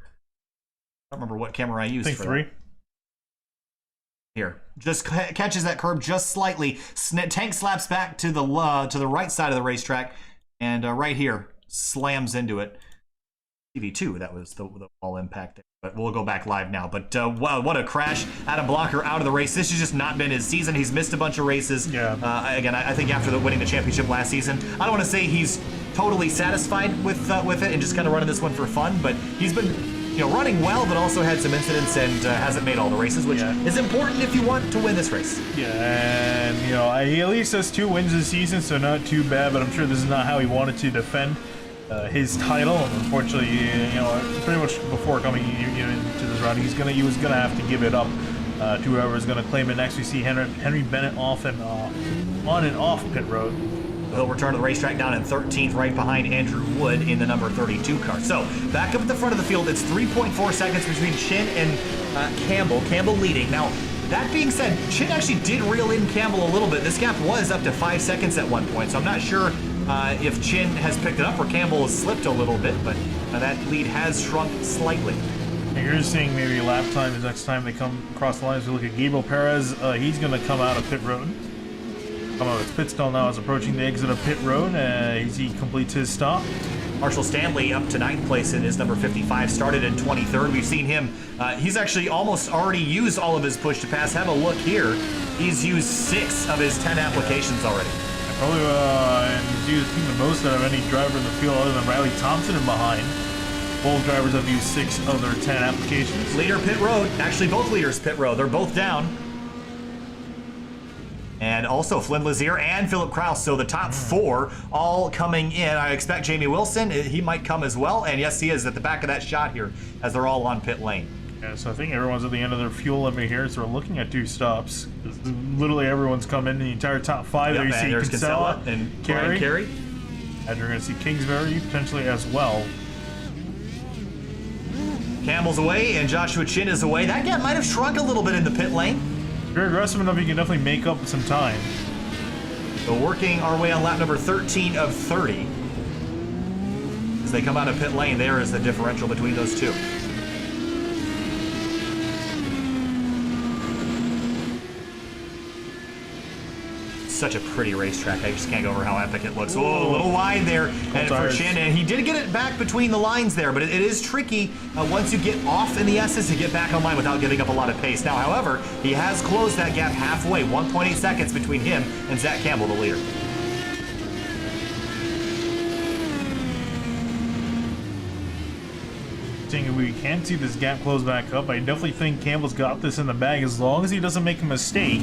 I don't remember what camera I used I think for 3. that. Here, just catches that curb just slightly. Tank slaps back to the right side of the racetrack, and right here slams into it. TV2, that was the wall impact there. But we'll go back live now. But wow, what a crash. Adam Blocker out of the race. This has just not been his season. He's missed a bunch of races. Yeah. Again, I think after winning the championship last season, I don't want to say he's totally satisfied with it and just kind of running this one for fun, but he's been running well, but also had some incidents and hasn't made all the races, which is important if you want to win this race. Yeah, and he at least has 2 wins this season, so not too bad, but I'm sure this is not how he wanted to defend his title. Unfortunately, pretty much before coming into this round, he was gonna have to give it up to whoever is gonna claim it next. We see Henry Bennett on and off pit road. He'll return to the racetrack down in 13th, right behind Andrew Wood in the number 32 car. So, back up at the front of the field, it's 3.4 seconds between Chin and Campbell. Campbell leading. Now, that being said, Chin actually did reel in Campbell a little bit. This gap was up to 5 seconds at one point, so I'm not sure if Chin has picked it up or Campbell has slipped a little bit, but that lead has shrunk slightly. You're seeing maybe lap time the next time they come across the lines. We look at Gabriel Perez. He's going to come out of pit road. Come out of pit stall now is approaching the exit of pit road as he completes his stop. Marshall Stanley up to 9th place in his number 55, started in 23rd. We've seen him, he's actually almost already used all of his push to pass. Have a look here. He's used 6 of his 10 applications already. Probably and he's used the most out of any driver in the field other than Riley Thompson and behind. Both drivers have used 6 of their 10 applications. Leader pit road. Actually, both leaders pit road. They're both down. And also Flynn Lazier and Philip Kraus. So the top 4 all coming in. I expect Jamie Wilson, he might come as well. And yes, he is at the back of that shot here as they're all on pit lane. Yeah, so I think everyone's at the end of their fuel limit here. So we're looking at 2 stops. Literally everyone's come in the entire top 5. Yep, there you see there's Kinsella and Carey. Carey. And you're going to see Kingsbury potentially as well. Campbell's away and Joshua Chin is away. That gap might have shrunk a little bit in the pit lane. If you're aggressive enough, you can definitely make up some time. So working our way on lap number 13 of 30. As they come out of pit lane, there is the differential between those two. Such a pretty racetrack. I just can't go over how epic it looks. Oh, a little wide there and for Chin, and he did get it back between the lines there, but it is tricky once you get off in the S's to get back online without giving up a lot of pace. Now, however, he has closed that gap halfway, 1.8 seconds between him and Zach Campbell, the leader. If we can see this gap close back up, I definitely think Campbell's got this in the bag as long as he doesn't make a mistake.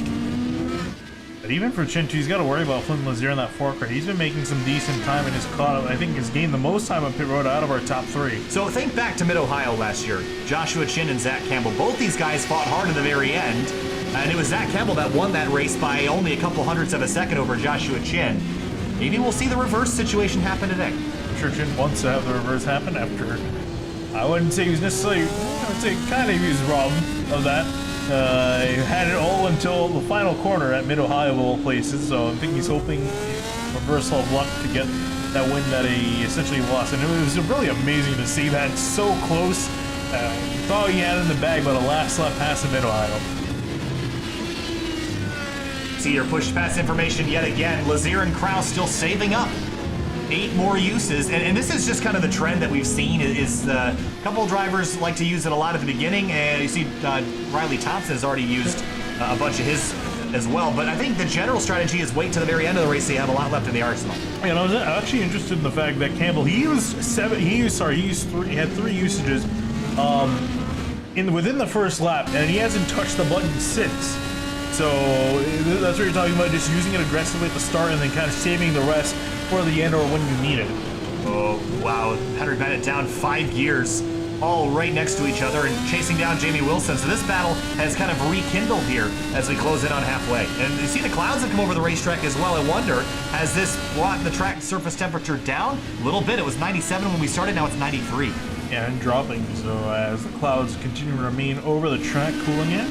But even for Chin, he's got to worry about Flynn Lazier in that fork car. He's been making some decent time and has caught up. I think has gained the most time on pit road out of our top 3. So think back to Mid-Ohio last year. Joshua Chin and Zach Campbell. Both these guys fought hard in the very end. And it was Zach Campbell that won that race by only a couple hundredths of a second over Joshua Chin. maybe we'll see the reverse situation happen today. I'm sure Chin wants to have the reverse happen after. I wouldn't say he was necessarily. I would say kind of he was robbed of that. He had it all until the final corner at Mid-Ohio of all places, so I think he's hoping reversal of luck to get that win that he essentially lost. And it was really amazing to see that so close. Thought he had it in the bag, but a last lap pass in Mid-Ohio. See your push pass information yet again. Lazier and Kraus still saving up 8 more uses, and this is just kind of the trend that we've seen. Is a couple of drivers like to use it a lot at the beginning, and you see Riley Thompson has already used a bunch of his as well. But I think the general strategy is wait to the very end of the race so you have a lot left in the arsenal. And I was actually interested in the fact that Campbell he had 3 usages within the first lap, and he hasn't touched the button since. So that's what you're talking about, just using it aggressively at the start and then kind of saving the rest for the end or when you need it. Oh, wow. Henry Bennett down 5 gears, all right next to each other and chasing down Jamie Wilson. So this battle has kind of rekindled here as we close in on halfway. And you see the clouds that come over the racetrack as well. I wonder, has this brought the track surface temperature down? A little bit. It was 97 when we started. Now it's 93. Yeah, and dropping. So as the clouds continue to remain over the track, cooling it,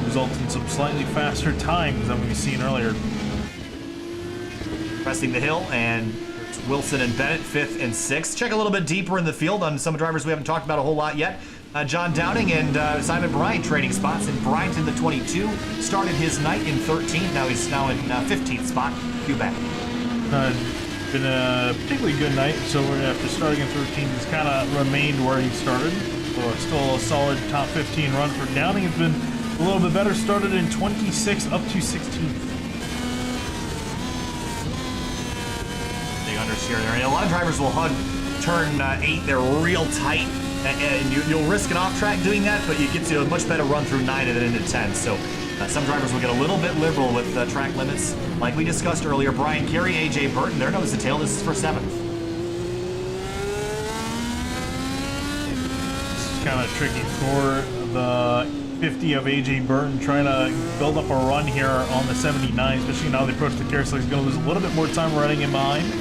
result in some slightly faster times than we've seen earlier. Pressing the hill, and it's Wilson and Bennett 5th and 6th. Check a little bit deeper in the field on some drivers we haven't talked about a whole lot yet. John Downing and Simon Bryant trading spots, and Bryant in the 22 started his night in 13th. Now he's in 15th spot. Back. Been a particularly good night. So after starting in 13th, he's kind of remained where he started. So still a solid top 15 run for Downing. It's been a little bit better, started in 26th up to 16th. Big understeer there. And a lot of drivers will hug turn 8. They're real tight. And you'll risk an off-track doing that, but you get to a much better run through 9 and then into 10. So some drivers will get a little bit liberal with track limits. Like we discussed earlier, Brian Carey, AJ Burton, they're nose to tail. This is for 7th. This is kind of tricky for the 50 of AJ Burton, trying to build up a run here on the 79, especially now they approach the carousel. He's going to lose a little bit more time running in behind.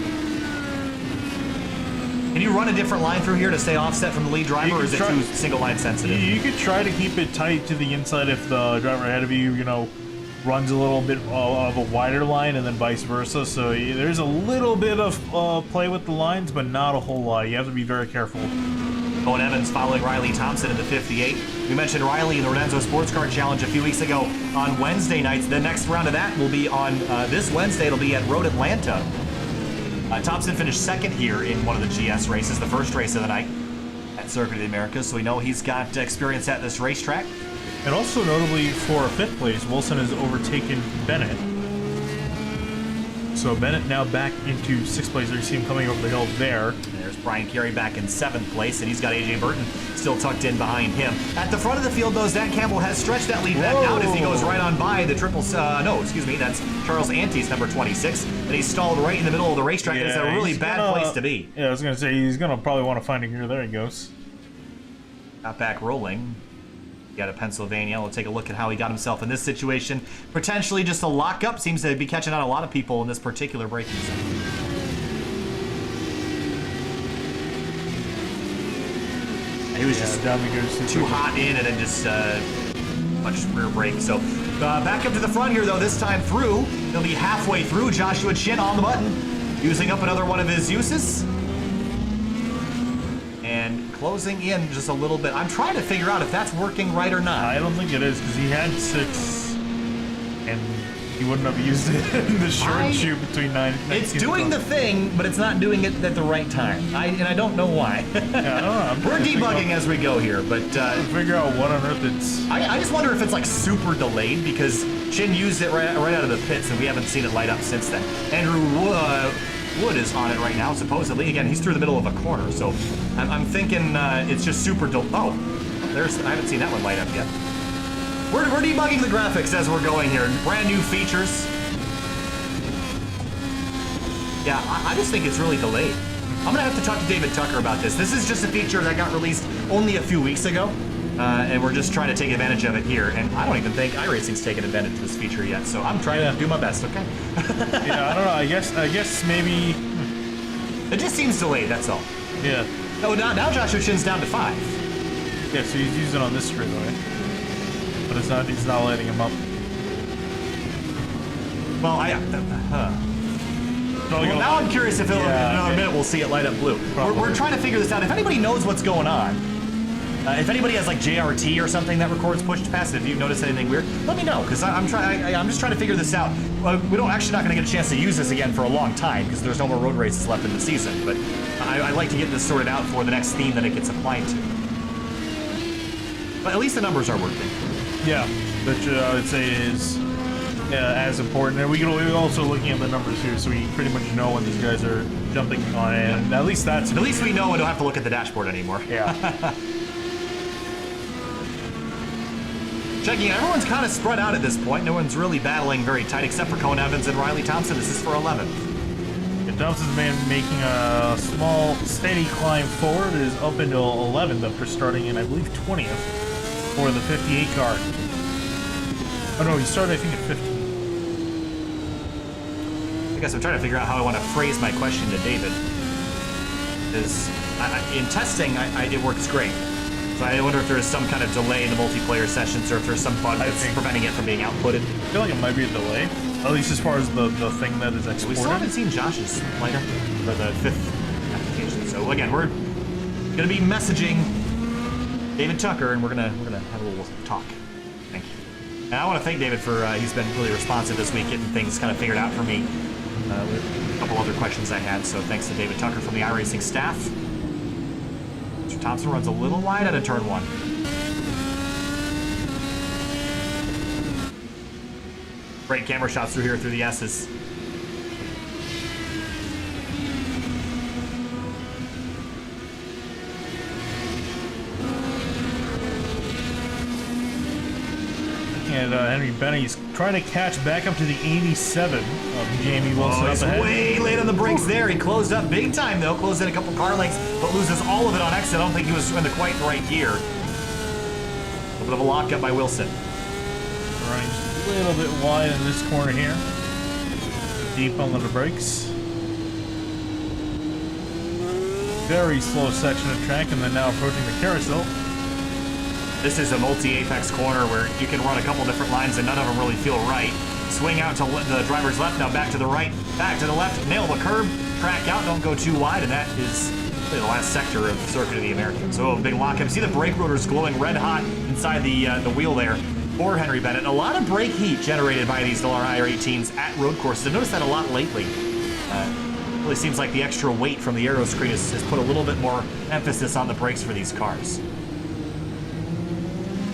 Can you run a different line through here to stay offset from the lead driver, or is it too single line sensitive? You could try to keep it tight to the inside if the driver ahead of you, runs a little bit of a wider line, and then vice versa. So there's a little bit of play with the lines, but not a whole lot. You have to be very careful. Owen Evans following Riley Thompson in the 58. We mentioned Riley in the Renenzo Sports Car Challenge a few weeks ago on Wednesday nights. The next round of that will be on this Wednesday. It'll be at Road Atlanta. Thompson finished 2nd here in one of the GS races, the first race of the night at Circuit of the Americas, so we know he's got experience at this racetrack. And also notably for 5th place, Wilson has overtaken Bennett. So Bennett now back into 6th place. There you see him coming over the hill there. And there's Brian Carey back in 7th place, and he's got AJ Burton still tucked in behind him. At the front of the field, though, Zach Campbell has stretched that lead back out as he goes right on by the that's Charles Antes, number 26, and he's stalled right in the middle of the racetrack. Yeah, it's a really bad place to be. Yeah, I was going to say, he's going to probably want to find a gear. There he goes. Got back rolling. Out of Pennsylvania. We'll take a look at how he got himself in this situation. Potentially just a lockup. Seems to be catching on a lot of people in this particular braking zone. He was just too hot in and then just much rear brake. So back up to the front here, though, this time through. He'll be halfway through. Joshua Chin on the button, using up another one of his uses. And closing in just a little bit. I'm trying to figure out if that's working right or not. I don't think it is, because he had 6, and he wouldn't have used it in the short shoot between 9 and 19. It's doing the thing, but it's not doing it at the right time. And I don't know why. Yeah, I don't know. We're debugging as we go here, but figure out what on earth it's. I just wonder if it's like super delayed, because Chin used it right out of the pits, and we haven't seen it light up since then. Andrew Wood is on it right now, supposedly. Again, he's through the middle of a corner, so I'm thinking it's just super I haven't seen that one light up yet. We're debugging the graphics as we're going here. Brand new features. Yeah, I just think it's really delayed. I'm gonna have to talk to David Tucker about this. This is just a feature that got released only a few weeks ago. and we're just trying to take advantage of it here. And I don't even think iRacing's taken advantage of this feature yet, so I'm trying to do my best, okay? Yeah, I don't know. I guess maybe... It just seems delayed, that's all. Yeah. Oh, now Joshua Chin's down to 5. Yeah, so he's using on this straightaway. But he's not letting him up. Well, now I'm curious if in another minute we'll see it light up blue. We're trying to figure this out. If anybody knows what's going on, if anybody has like JRT or something that records push to pass, if you notice anything weird, let me know, because I'm just trying to figure this out. We don't actually not going to get a chance to use this again for a long time because there's no more road races left in the season. But I'd like to get this sorted out for the next theme that it gets applied to. But at least the numbers are working. Yeah, which I would say is as important. And we're also looking at the numbers here, so we pretty much know when these guys are jumping on it. And at least that's... At least we know and don't have to look at the dashboard anymore. Yeah. Checking, everyone's kind of spread out at this point. No one's really battling very tight, except for Cone Evans and Riley Thompson. This is for 11th. Yeah, Thompson's been making a small, steady climb forward. It is up into 11th after starting in, I believe, 20th for the 58 car. Oh no, he started, I think, at 15. I guess I'm trying to figure out how I want to phrase my question to David. Because in testing, it works great. So I wonder if there's some kind of delay in the multiplayer sessions, or if there's some bug that's preventing it from being outputted. I feel like it might be a delay, at least as far as the thing that is exported. We still haven't seen Josh's later for the 5th application. So again, we're gonna be messaging David Tucker, and we're gonna have a little talk. Thank you. And I want to thank David for he's been really responsive this week, getting things kind of figured out for me. With a couple other questions I had, so thanks to David Tucker from the iRacing staff. Mr. Thompson runs a little wide out of turn 1. Great camera shots through here through the S's. And Henry Bennett, he's trying to catch back up to the 87 of Jamie Wilson. He's way late on the brakes there. He closed up big time, though. Closed in a couple car lengths, but loses all of it on exit. I don't think he was in quite the right gear. A little bit of a lockup by Wilson. Running just a little bit wide in this corner here. Deep on the brakes. Very slow section of track, and then now approaching the carousel. This is a multi-apex corner where you can run a couple different lines and none of them really feel right. Swing out to the driver's left, now back to the right, back to the left, nail the curb, track out, don't go too wide, and that is really the last sector of Circuit of the Americans. So big lockup. See the brake rotors glowing red hot inside the wheel there for Henry Bennett. A lot of brake heat generated by these IR18s at road courses. I've noticed that a lot lately. Really seems like the extra weight from the aero screen has put a little bit more emphasis on the brakes for these cars.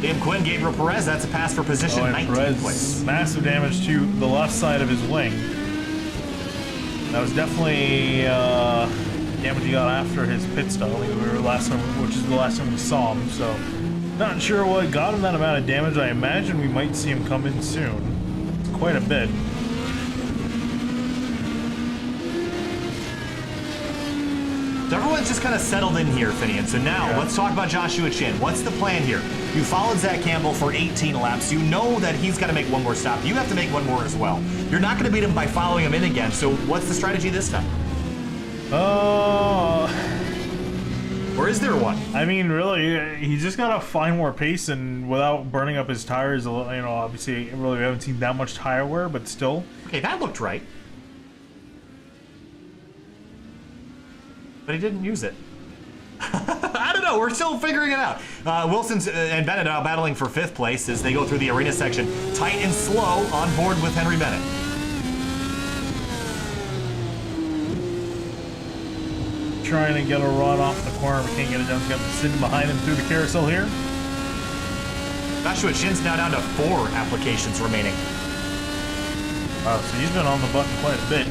Liam Quinn, Gabriel Perez, that's a pass for position 19th place. Massive damage to the left side of his wing. That was definitely damage he got after his pit stop, which is the last time we saw him. So, not sure what got him that amount of damage. I imagine we might see him come in soon. It's quite a bit. So everyone's just kind of settled in here, Finian. So now, let's talk about Joshua Chin. What's the plan here? You followed Zach Campbell for 18 laps. You know that he's got to make one more stop. You have to make one more as well. You're not going to beat him by following him in again. So what's the strategy this time? Or is there one? I mean, really, he's just got to find more pace and without burning up his tires. You know, obviously, really, we haven't seen that much tire wear, but still. Okay, that looked right. But he didn't use it. I don't know. We're still figuring it out. Wilson's and Bennett are battling for 5th place as they go through the arena section. Tight and slow on board with Henry Bennett. Trying to get a run off the corner, but can't get it done. He's got sitting behind him through the carousel here. Joshua Chin's now down to 4 applications remaining. Wow, so he's been on the button quite a bit.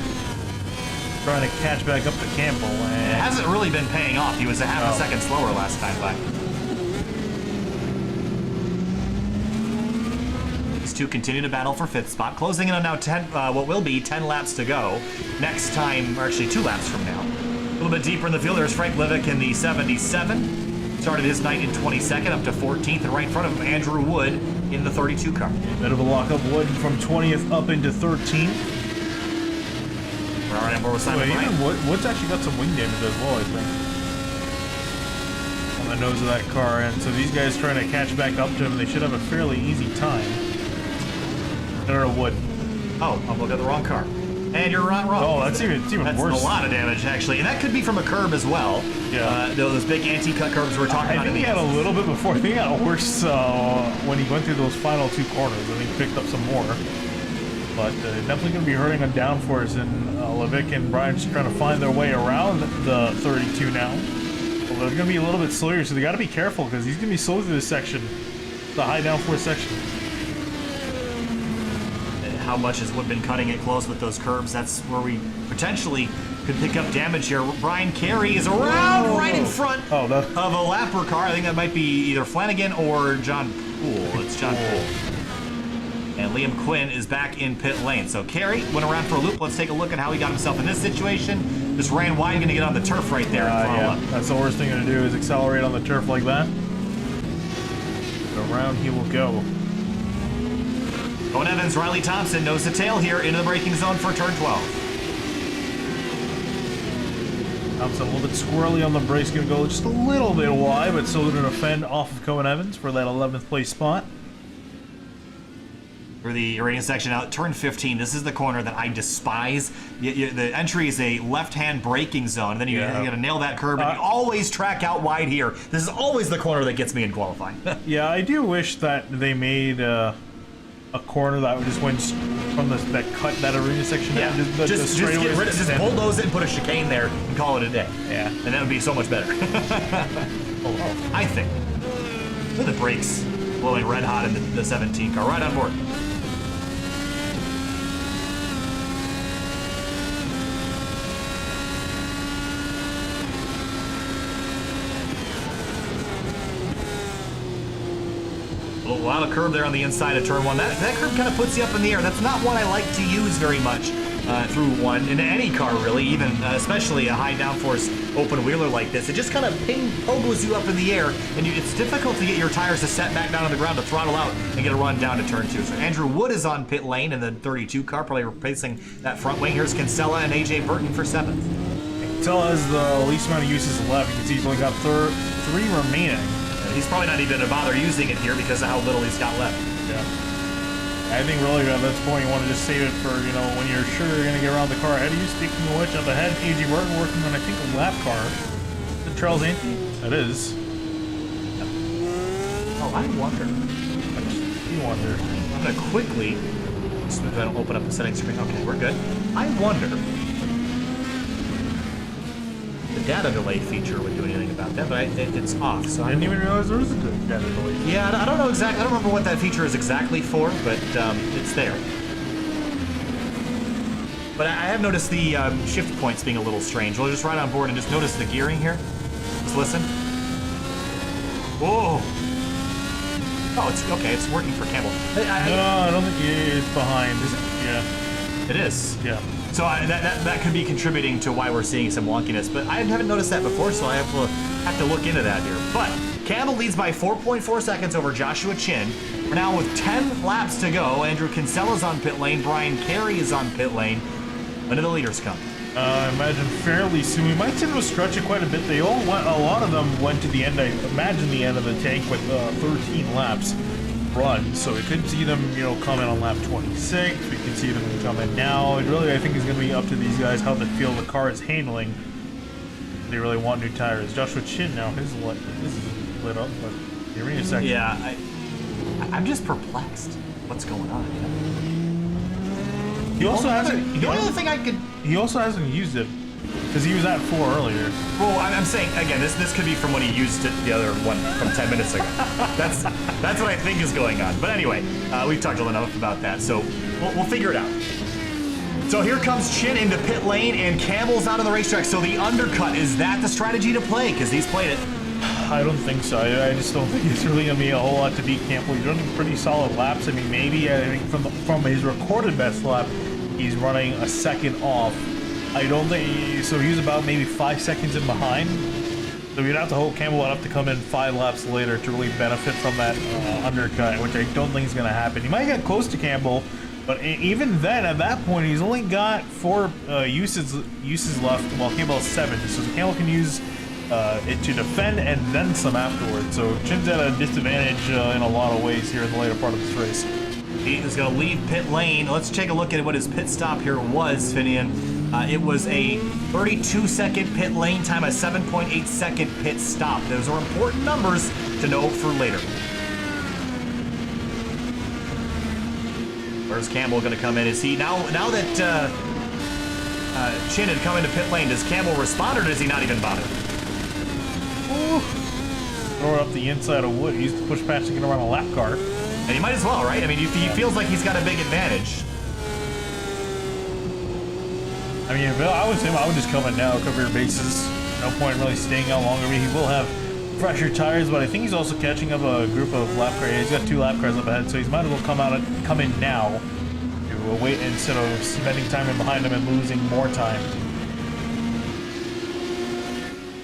Trying to catch back up to Campbell. And it hasn't really been paying off. He was a half a second slower last time by. These two continue to battle for 5th spot, closing in on now 10, what will be 10 laps to go. Next time, or actually 2 laps from now. A little bit deeper in the field, there's Frank Livick in the 77. started his night in 22nd, up to 14th, and right in front of him, Andrew Wood in the 32 car. Bit of a lockup. Wood from 20th up into 13th. We're already on board with Simon Bryant. Wood's actually got some wing damage as well, I think, on the nose of that car, and so these guys trying to catch back up to him. They should have a fairly easy time. No, Wood. Oh, I'm looking at the wrong car. And you're wrong. Oh, it's even that's worse. That's a lot of damage, actually. And that could be from a curb as well. Yeah. Those big anti-cut curbs we're talking about. I think he had a little bit before. I think he got worse when he went through those final 2 corners. I think he picked up some more. But definitely going to be hurting on downforce. And Levick and Brian just trying to find their way around the 32 now. Well, they're going to be a little bit slower, so they got to be careful because he's going to be slow through this section, the high downforce section. How much has Wood been cutting it close with those curbs? That's where we potentially could pick up damage here. Brian Carey is around right in front of a Lapper car. I think that might be either Flanagan or John Poole. It's John Poole. And Liam Quinn is back in pit lane. So Carey went around for a loop. Let's take a look at how he got himself in this situation. Just ran wide, going to get on the turf right there and follow up. That's the worst thing to do is accelerate on the turf like that. Around he will go. Owen Evans, Riley Thompson, nose to tail here into the braking zone for turn 12. Thompson a little bit squirrely on the brakes, going to go just a little bit wide, but still going to fend off of Cohen Evans for that 11th place spot. For the Iranian section out, turn 15. This is the corner that I despise. The entry is a left-hand braking zone, and then you got to nail that curb, and you always track out wide here. This is always the corner that gets me in qualifying. Yeah, I do wish that they made a corner that just went from that cut that arena section down. Just get rid of it. Just bulldoze it and put a chicane there and call it a day. Yeah. And that would be so much better. I think. Look at the brakes blowing red hot in the 17 car. Right on board. A lot of curb there on the inside of turn 1. That curb kind of puts you up in the air. That's not one I like to use very much through one in any car, really, even especially a high downforce open wheeler like this. It just kind of pogos you up in the air, and it's difficult to get your tires to set back down on the ground to throttle out and get a run down to turn 2. So Andrew Wood is on pit lane in the 32 car, probably replacing that front wing. Here's Kinsella and AJ Burton for 7th. Kinsella has the least amount of uses left. You can see he's only got 3 remaining. He's probably not even going to bother using it here because of how little he's got left. Yeah. I think really at this point you want to just save it for, when you're sure you're going to get around the car ahead of you. Speaking of which, up ahead, AG Burton working on, I think, a lap car. Is it Charles Anthony? That is. Oh, I wonder. You wonder. I'm going to quickly, just if I don't open up the settings screen. Okay, we're good. I wonder the data delay feature would do anything about that, but it's off. So I didn't even realize there was a good data delay. Yeah, I don't know exactly. I don't remember what that feature is exactly for, but it's there. But I have noticed the shift points being a little strange. We'll just ride on board and just notice the gearing here. Just listen. Whoa. Oh, it's okay. It's working for Campbell. No, I don't think it's behind. Is it? Yeah. It is. Yeah. So that could be contributing to why we're seeing some wonkiness, but I haven't noticed that before, so I have to look into that here. But Campbell leads by 4.4 seconds over Joshua Chin. We're now with 10 laps to go. Andrew Kinsella's on pit lane. Brian Carey is on pit lane. When do the leaders come? I imagine fairly soon. We might see them stretch it quite a bit. They all went. A lot of them went to the end. I imagine the end of the tank with 13 laps run. So we could see them, come in on lap 26. We could see them come in now. It really, I think, is going to be up to these guys how they feel the car is handling. They really want new tires. Joshua Chin now, his is lit up, but the arena section. Yeah, I'm just perplexed. What's going on? He also hasn't. The only other thing I could. He also hasn't used it because he was at 4 earlier. Well, I'm saying again, this could be from when he used it, the other one from 10 minutes ago. That's what I think is going on. But anyway, we've talked enough about that, so we'll figure it out. So here comes Chin into pit lane, and Campbell's out on the racetrack. So the undercut, is that the strategy to play? Because he's played it. I don't think so. I just don't think it's really going to be a whole lot to beat Campbell. He's running pretty solid laps. I mean, maybe I think from his recorded best lap, he's running a second off. I don't think so. He's about maybe 5 seconds in behind. So you'd have to hope Campbell would have to come in 5 laps later to really benefit from that undercut, which I don't think is going to happen. He might get close to Campbell, but even then, at that point, he's only got 4 uses left, while Campbell has 7. So Campbell can use it to defend and then some afterwards. So Chin's at a disadvantage in a lot of ways here in the later part of this race. He is going to leave pit lane. Let's take a look at what his pit stop here was, Finian. It was a 32-second pit lane time, a 7.8-second pit stop. Those are important numbers to know for later. Where's Campbell going to come in? Is he now that Chin had come into pit lane, does Campbell respond or does he not even bother? Ooh. Throw it up the inside of Wood. He used to push past to get around a lap car. And he might as well, right? I mean, he feels like he's got a big advantage. I mean, if I was him, I would just come in now, cover your bases. No point really staying out longer. I mean, he will have fresher tires, but I think he's also catching up a group of lap cars. He's got 2 lap cars up ahead, so he might as well come in now to wait instead of spending time in behind him and losing more time.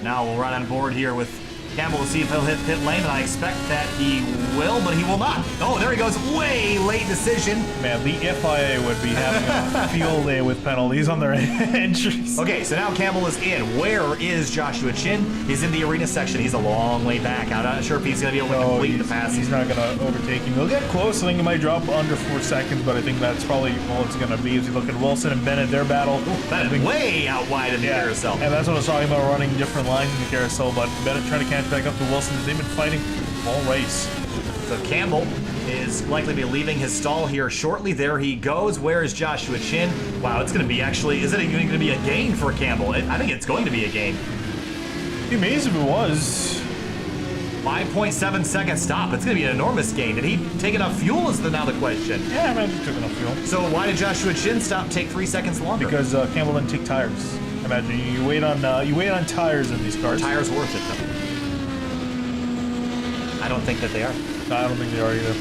Now we'll run on board here with Campbell to see if he'll hit pit lane, and I expect that he will, but he will not. Oh, there he goes. Way late decision. Man, the FIA would be having a field day with penalties on their entries. Okay, so now Campbell is in. Where is Joshua Chin? He's in the arena section. He's a long way back. I'm not sure if he's going to be able to complete the pass. He's not going to overtake him. He'll get close. I think he might drop under 4 seconds, but I think that's probably all it's going to be. As you look at Wilson and Bennett, their battle. Bennett way out wide in the carousel. And that's what I was talking about, running different lines in the carousel, but Bennett trying to catch back up to Wilson as they've been fighting all race. So Campbell is likely to be leaving his stall here shortly. There he goes. Where is Joshua Chin? Wow, it's going to be actually, is it going to be a gain for Campbell? I think it's going to be a gain. It'd be amazing if it was. 5.7 second stop. It's going to be an enormous gain. Did he take enough fuel is now the question. Yeah, I mean, he took enough fuel. So why did Joshua Chin take 3 seconds longer? Because Campbell didn't take tires. Imagine you wait on tires in these cars. Tires worth it though. I don't think that they are. No, I don't think they are either.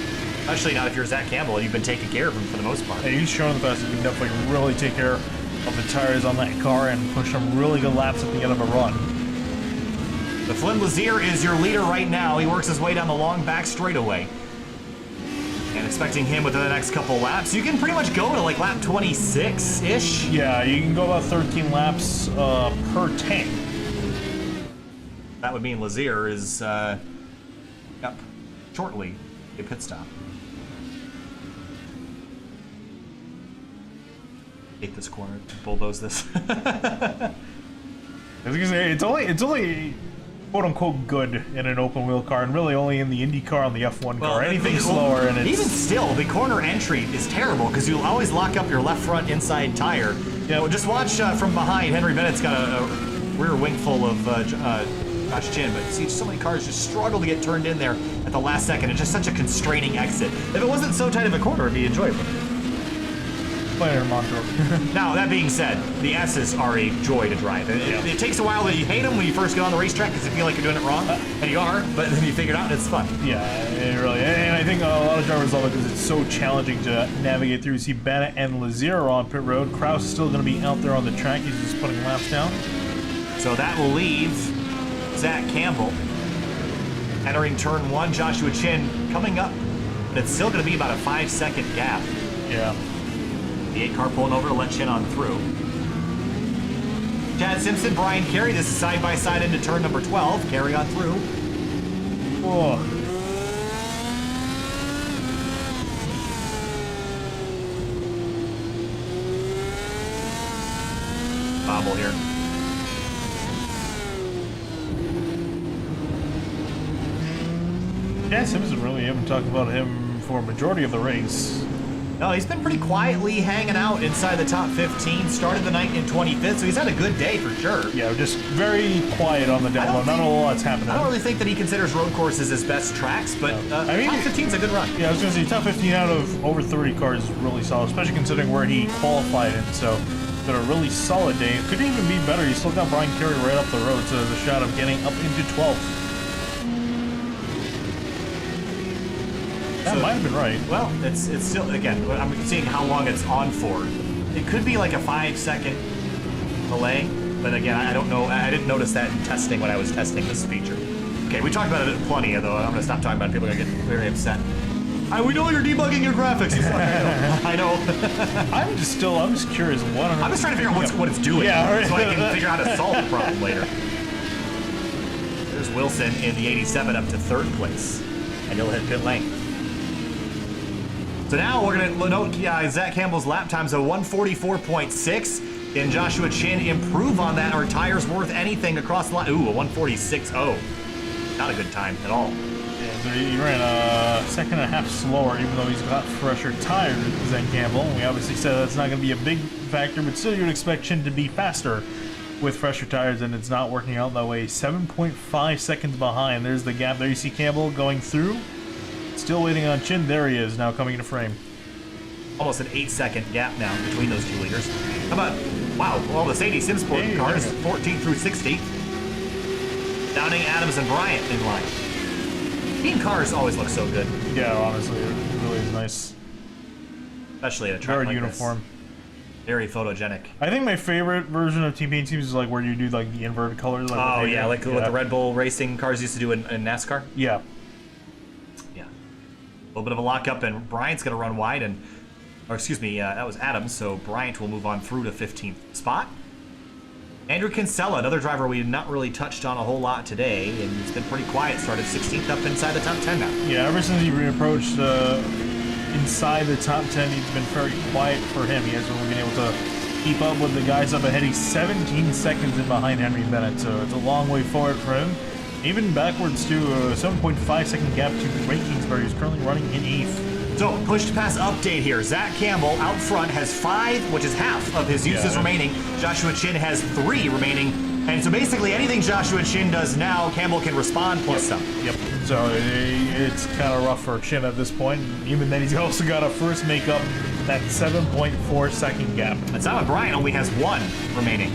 Especially not if you're Zach Campbell and you've been taking care of him for the most part. Yeah, he's shown in the past he can definitely really take care of the tires on that car and push some really good laps at the end of a run. The Flynn Lazier is your leader right now. He works his way down the long back straightaway. And expecting him within the next couple laps. You can pretty much go to like lap 26-ish. Yeah, you can go about 13 laps per tank. That would mean Lazier is shortly a pit stop. Hate this corner. Bulldoze this. I was gonna say it's only quote unquote good in an open wheel car, and really only in the Indy car and the F1 car. Anything slower, and it's even still the corner entry is terrible because you always lock up your left front inside tire. You know, just watch from behind. Henry Bennett's got a rear wing full of Josh Chin, but see, so many cars just struggle to get turned in there at the last second. It's just such a constraining exit. If it wasn't so tight of a corner, it'd be enjoyable. Now, that being said, the S's are a joy to drive. It takes a while that you hate them when you first get on the racetrack because you feel like you're doing it wrong, and you are, but then you figure it out and it's fun. Yeah, it really. And I think a lot of drivers love it because it's so challenging to navigate through. You see Bennett and Lazier are on pit road. Kraus is still going to be out there on the track. He's just putting laps down. So that will leave Zach Campbell entering turn 1. Joshua Chin coming up, but it's still going to be about a 5-second gap. Yeah. The 8 car pulling over to let Chin on through. Chad Simpson, Brian Carey. This is side by side into turn number 12. Carey on through. Oh. Bobble here. Yeah, Simpson really haven't talked about him for a majority of the race. No, he's been pretty quietly hanging out inside the top 15. Started the night in 25th, so he's had a good day for sure. Yeah, just very quiet on the download. Not a lot's happening. I don't really think that he considers road courses his best tracks, but I mean, top 15's a good run. Yeah, I was going to say top 15 out of over 30 cars is really solid, especially considering where he qualified in. So, got a really solid day. It could even be better. He still got Brian Carey right up the road, so there's a shot of getting up into 12th. That might have been right. Well, it's still, again, I'm seeing how long it's on for. It could be like a 5-second delay. But again, I don't know. I didn't notice that in testing when I was testing this feature. Okay, we talked about it plenty, though. I'm gonna stop talking about it. People are gonna get very upset. We know you're debugging your graphics. It's like, I know. I'm just curious. I'm just trying to figure out what it's doing, so I can figure out how to solve the problem later. There's Wilson in the 87 up to 3rd place, and he'll hit pit lane. So now we're going to note Zach Campbell's lap times of 144.6. Can Joshua Chin improve on that? Are tires worth anything across the line? Ooh, a 146.0. Not a good time at all. Yeah, so he ran a second and a half slower, even though he's got fresher tires than Campbell. We obviously said that's not going to be a big factor, but still you would expect Chin to be faster with fresher tires, and it's not working out that way. 7.5 seconds behind. There's the gap there. You see Campbell going through. Still waiting on Chin. There he is, now coming into frame. Almost an 8-second gap now between those 2 leaders. How about, wow, well, the Sadie Simsport cars, 14 through 60. Downing, Adams, and Bryant in line. Team cars always look so good. Yeah, honestly, it really is nice. Especially at a track very like uniform. This. Very photogenic. I think my favorite version of Team Paint Teams is like where you do like the inverted colors. Like what the Red Bull racing cars used to do in NASCAR. Yeah. Yeah. A little bit of a lockup, and Bryant's going to run wide, that was Adams, so Bryant will move on through to 15th spot. Andrew Kinsella, another driver we had not really touched on a whole lot today, and he's been pretty quiet. Started 16th up inside the top 10 now. Yeah, ever since he reapproached inside the top 10, he's been very quiet for him. He hasn't really been able to keep up with the guys up ahead. He's 17 seconds in behind Henry Bennett, so it's a long way forward for him. Even backwards to a 7.5 second gap to Ray Kingsbury, who's currently running in 8th. So, push to pass update here. Zach Campbell out front has 5, which is half of his uses remaining. Joshua Chin has 3 remaining. And so basically anything Joshua Chin does now, Campbell can respond plus some. Yep. So it's kind of rough for Chin at this point. Even then, he's also got to first make up that 7.4 second gap. And Simon Bryant only has 1 remaining.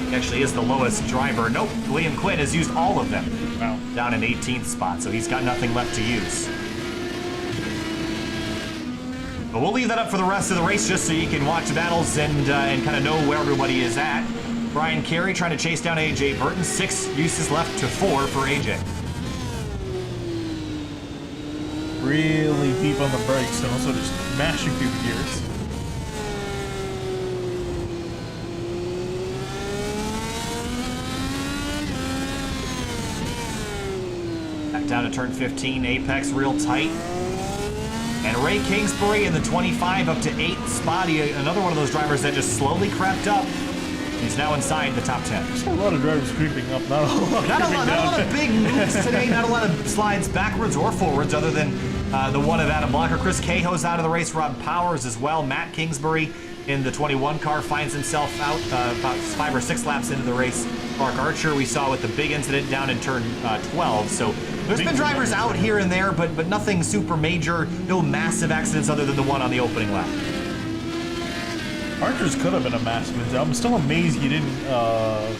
He actually is the lowest driver. Nope, William Quinn has used all of them. Wow. Down in 18th spot, so he's got nothing left to use. But we'll leave that up for the rest of the race just so you can watch the battles and kind of know where everybody is at. Brian Carey trying to chase down AJ Burton. 6 uses left to 4 for AJ. Really deep on the brakes and also just mashing through the gears. Back down to turn 15, apex real tight. And Ray Kingsbury in the 25 up to 8th spot. Another one of those drivers that just slowly crept up. He's now inside the top 10. There's a lot of drivers creeping up, not a lot of big moves today, not a lot of slides backwards or forwards other than the one of Adam Blocker. Chris Cahoe's out of the race, Rob Powers as well. Matt Kingsbury in the 21 car finds himself out about 5 or 6 laps into the race. Mark Archer we saw with the big incident down in turn 12. So there's been drivers out here and there, but nothing super major. No massive accidents other than the one on the opening lap. Archer's could have been a massive incident. I'm still amazed he didn't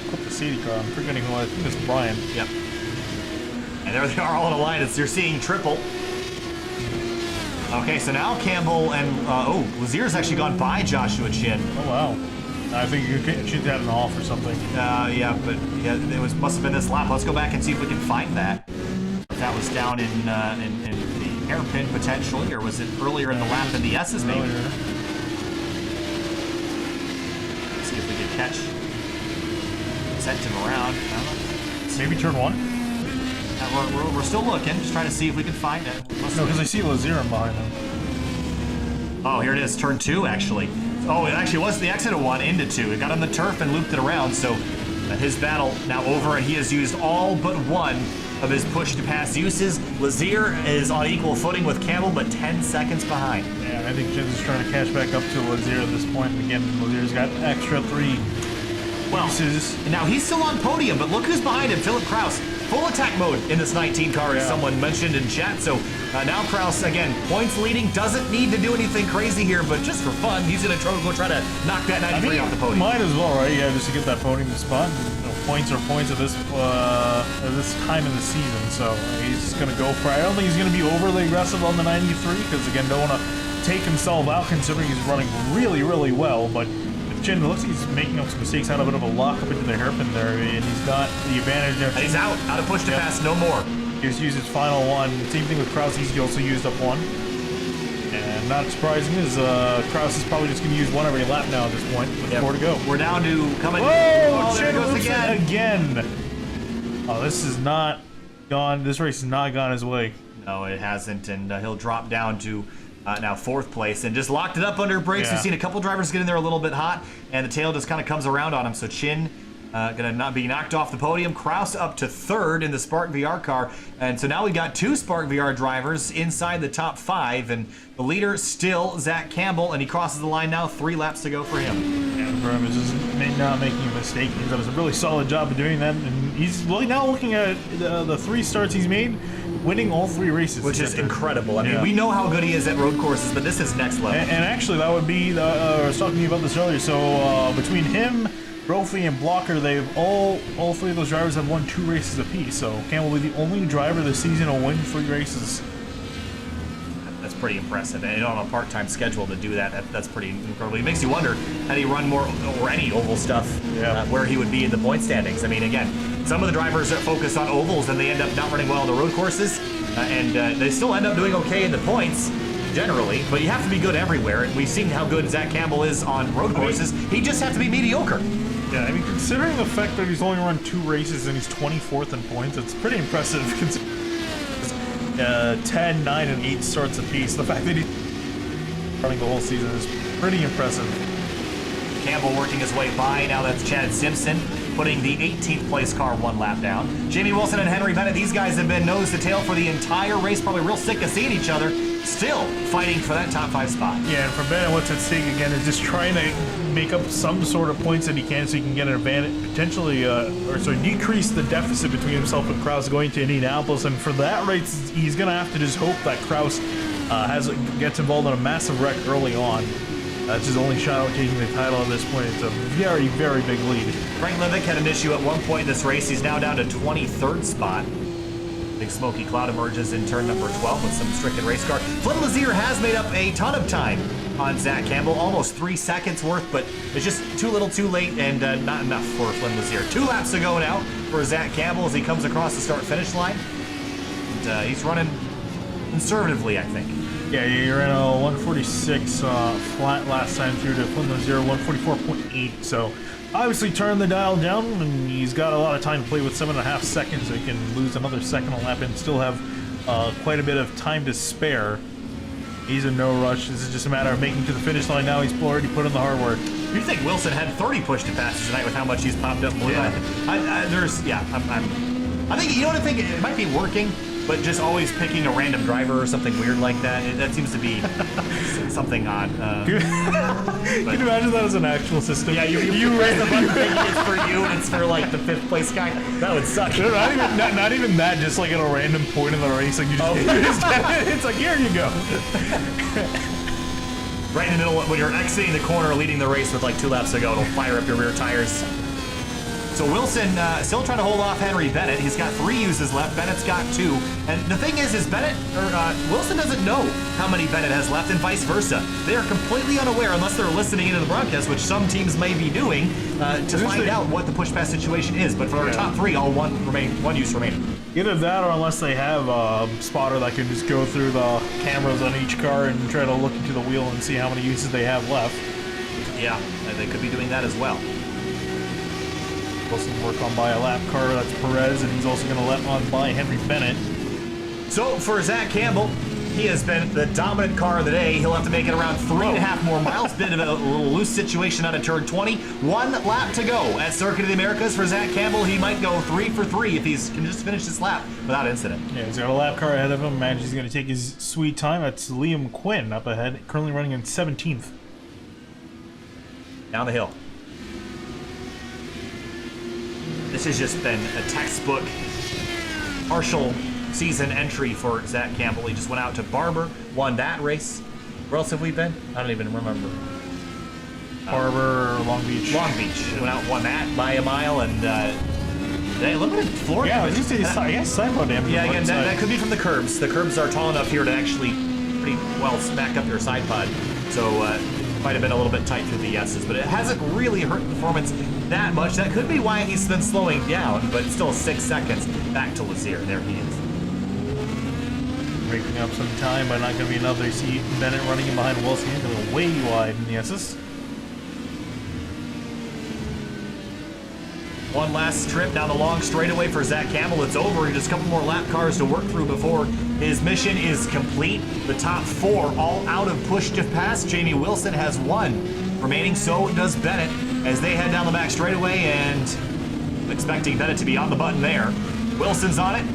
clip the safety car. I'm forgetting who I think it's Brian. Yep. And there they are all in a line. You're seeing triple. Okay, so now Campbell and Lazier's actually gone by Joshua Chin. Oh wow. I think Chin's had an off or something. Yeah, but it must have been this lap. Let's go back and see if we can find that. If that was down in the hairpin potentially, or was it earlier in the lap in the S's maybe? Earlier. Let's see if we can catch. Sent him around. Maybe turn 1? We're still looking, just trying to see if we can find it. No, because I see Lazier behind him. Oh, here it is, turn 2 actually. Oh, it actually was the exit of 1 into 2. It got on the turf and looped it around, so his battle now over, and he has used all but 1 of his push to pass uses. Lazier is on equal footing with Campbell, but 10 seconds behind. Yeah, I think Chin's trying to catch back up to Lazier at this point. And again, Lazier's got extra 3 uses. Now he's still on podium, but look who's behind him, Philip Kraus. Full attack mode in this 19 car, as someone mentioned in chat. So now Kraus, again, points leading, doesn't need to do anything crazy here, but just for fun, he's going to go try to knock that 93 off the podium. Might as well, right? Yeah, just to get that podium spot. Points are points at this time in the season, so he's going to go for it. I don't think he's going to be overly aggressive on the 93, because again, don't want to take himself out considering he's running really, really well, but Chin, it looks like he's making up some mistakes, had a bit of a lock up into the hairpin there, and he's got the advantage there. And he's out of push to pass, no more. He just used his final one. Same thing with Kraus, he's also used up one. And not surprising is Kraus is probably just going to use one every lap now at this point, with 4 to go. We're down to coming. Whoa, there it goes again. Oh, this is not gone. This race has not gone his way. No, it hasn't, and he'll drop down to now 4th place and just locked it up under brakes. Yeah. We've seen a couple drivers get in there a little bit hot, and the tail just kind of comes around on him. So Chin gonna not be knocked off the podium. Kraus up to 3rd in the Spark VR car, and so now we got 2 Spark VR drivers inside the top 5, and the leader still Zach Campbell, and he crosses the line now. 3 laps to go for him. And Brum is just not making a mistake. He's done a really solid job of doing that, and he's really now looking at the 3 starts he's made, winning all 3 races. Which is incredible. I mean, we know how good he is at road courses, but this is next level. And actually, that would be, I was talking to you about this earlier, so between him, Brophy, and Blocker, they've all 3 of those drivers have won 2 races apiece, so Campbell will be the only driver this season to win 3 races. That's pretty impressive, and on a part-time schedule to do that, that's pretty incredible. It makes you wonder, had he run more or any oval stuff, where he would be in the point standings. I mean, again, some of the drivers are focused on ovals and they end up not running well on the road courses, and they still end up doing okay in the points generally, but you have to be good everywhere, and we've seen how good Zach Campbell is on road courses. He just has to be mediocre. Yeah, I mean, considering the fact that he's only run 2 races and he's 24th in points, it's pretty impressive. 10, 9, and 8 starts apiece. The fact that he's running the whole season is pretty impressive. Campbell working his way by. Now that's Chad Simpson putting the 18th place car 1 lap down. Jamie Wilson and Henry Bennett, these guys have been nose to tail for the entire race, probably real sick of seeing each other, still fighting for that top 5 spot. Yeah, and for Bennett, what's at stake again is just trying to make up some sort of points that he can so he can get an advantage, potentially, decrease the deficit between himself and Kraus going to Indianapolis. And for that race, he's going to have to just hope that Kraus gets involved in a massive wreck early on. That's his only shot at taking the title at this point. It's a very, very big lead. Frank Levick had an issue at one point in this race. He's now down to 23rd spot. Big smoky cloud emerges in turn number 12 with some stricken race car. Flynn Lazier has made up a ton of time on Zach Campbell, almost 3 seconds worth, but it's just too little too late and not enough for Flynn Lazier. 2 laps to go now for Zach Campbell as he comes across the start-finish line. And he's conservatively, I think. Yeah, you're in a 146 flat last time through to Flynn Lazier 144.8. So obviously turn the dial down, and he's got a lot of time to play with 7.5 seconds, so he can lose another second a lap and still have quite a bit of time to spare. He's in no rush. This is just a matter of making to the finish line now. He's already put in the hard work. You think Wilson had 30 push to passes tonight with how much he's popped up? Yeah. I think, you know what I think? It might be working, but just always picking a random driver or something weird like that. That seems to be something odd. Can you imagine that as an actual system? Yeah, you raise the button thinking it's for you and it's for like the 5th place guy. That would suck. Not even that, just like at a random point in the race, like you just it's like, here you go. Right in the middle, when you're exiting the corner, leading the race with like 2 laps to go, it'll fire up your rear tires. So Wilson still trying to hold off Henry Bennett. He's got 3 uses left. Bennett's got 2. And the thing is Wilson doesn't know how many Bennett has left, and vice versa. They are completely unaware, unless they're listening into the broadcast, which some teams may be doing, to find out what the push-pass situation is. But for our top 3, all 1 use remaining. Either that, or unless they have a spotter that can just go through the cameras on each car and try to look into the wheel and see how many uses they have left. Yeah, they could be doing that as well. Wilson work on by a lap car, that's Perez, and he's also going to let on by Henry Bennett. So for Zach Campbell, he has been the dominant car of the day. He'll have to make it around 3.5 more miles. Bit of a little loose situation out of turn 20. 1 lap to go at Circuit of the Americas for Zach Campbell. He might go 3 for 3 if he can just finish this lap without incident. Yeah, he's got a lap car ahead of him, and he's going to take his sweet time. That's Liam Quinn up ahead, currently running in 17th. Down the hill. This has just been a textbook partial season entry for Zach Campbell. He just went out to Barber, won that race. Where else have we been? I don't even remember. Barber, Long Beach. Long Beach. Went out and won that by a mile, and they limited Florida. Yeah, I was just saying, sidewalk damage. Yeah, again, that could be from the curbs. The curbs are tall enough here to actually pretty well smack up your side pod. So might have been a little bit tight through the S's, but it hasn't really hurt performance that much. That could be why he's been slowing down, but still 6 seconds back to Lazier. There he is. Breaking up some time, but not going to be another seat. Bennett running in behind Wilson. He's going to go way wide in the S's. One last trip down the long straightaway for Zach Campbell. It's over. Just a couple more lap cars to work through before his mission is complete. The top 4 all out of push to pass. Jamie Wilson has 1 remaining, so does Bennett as they head down the back straightaway, and expecting Bennett to be on the button there. Wilson's on it,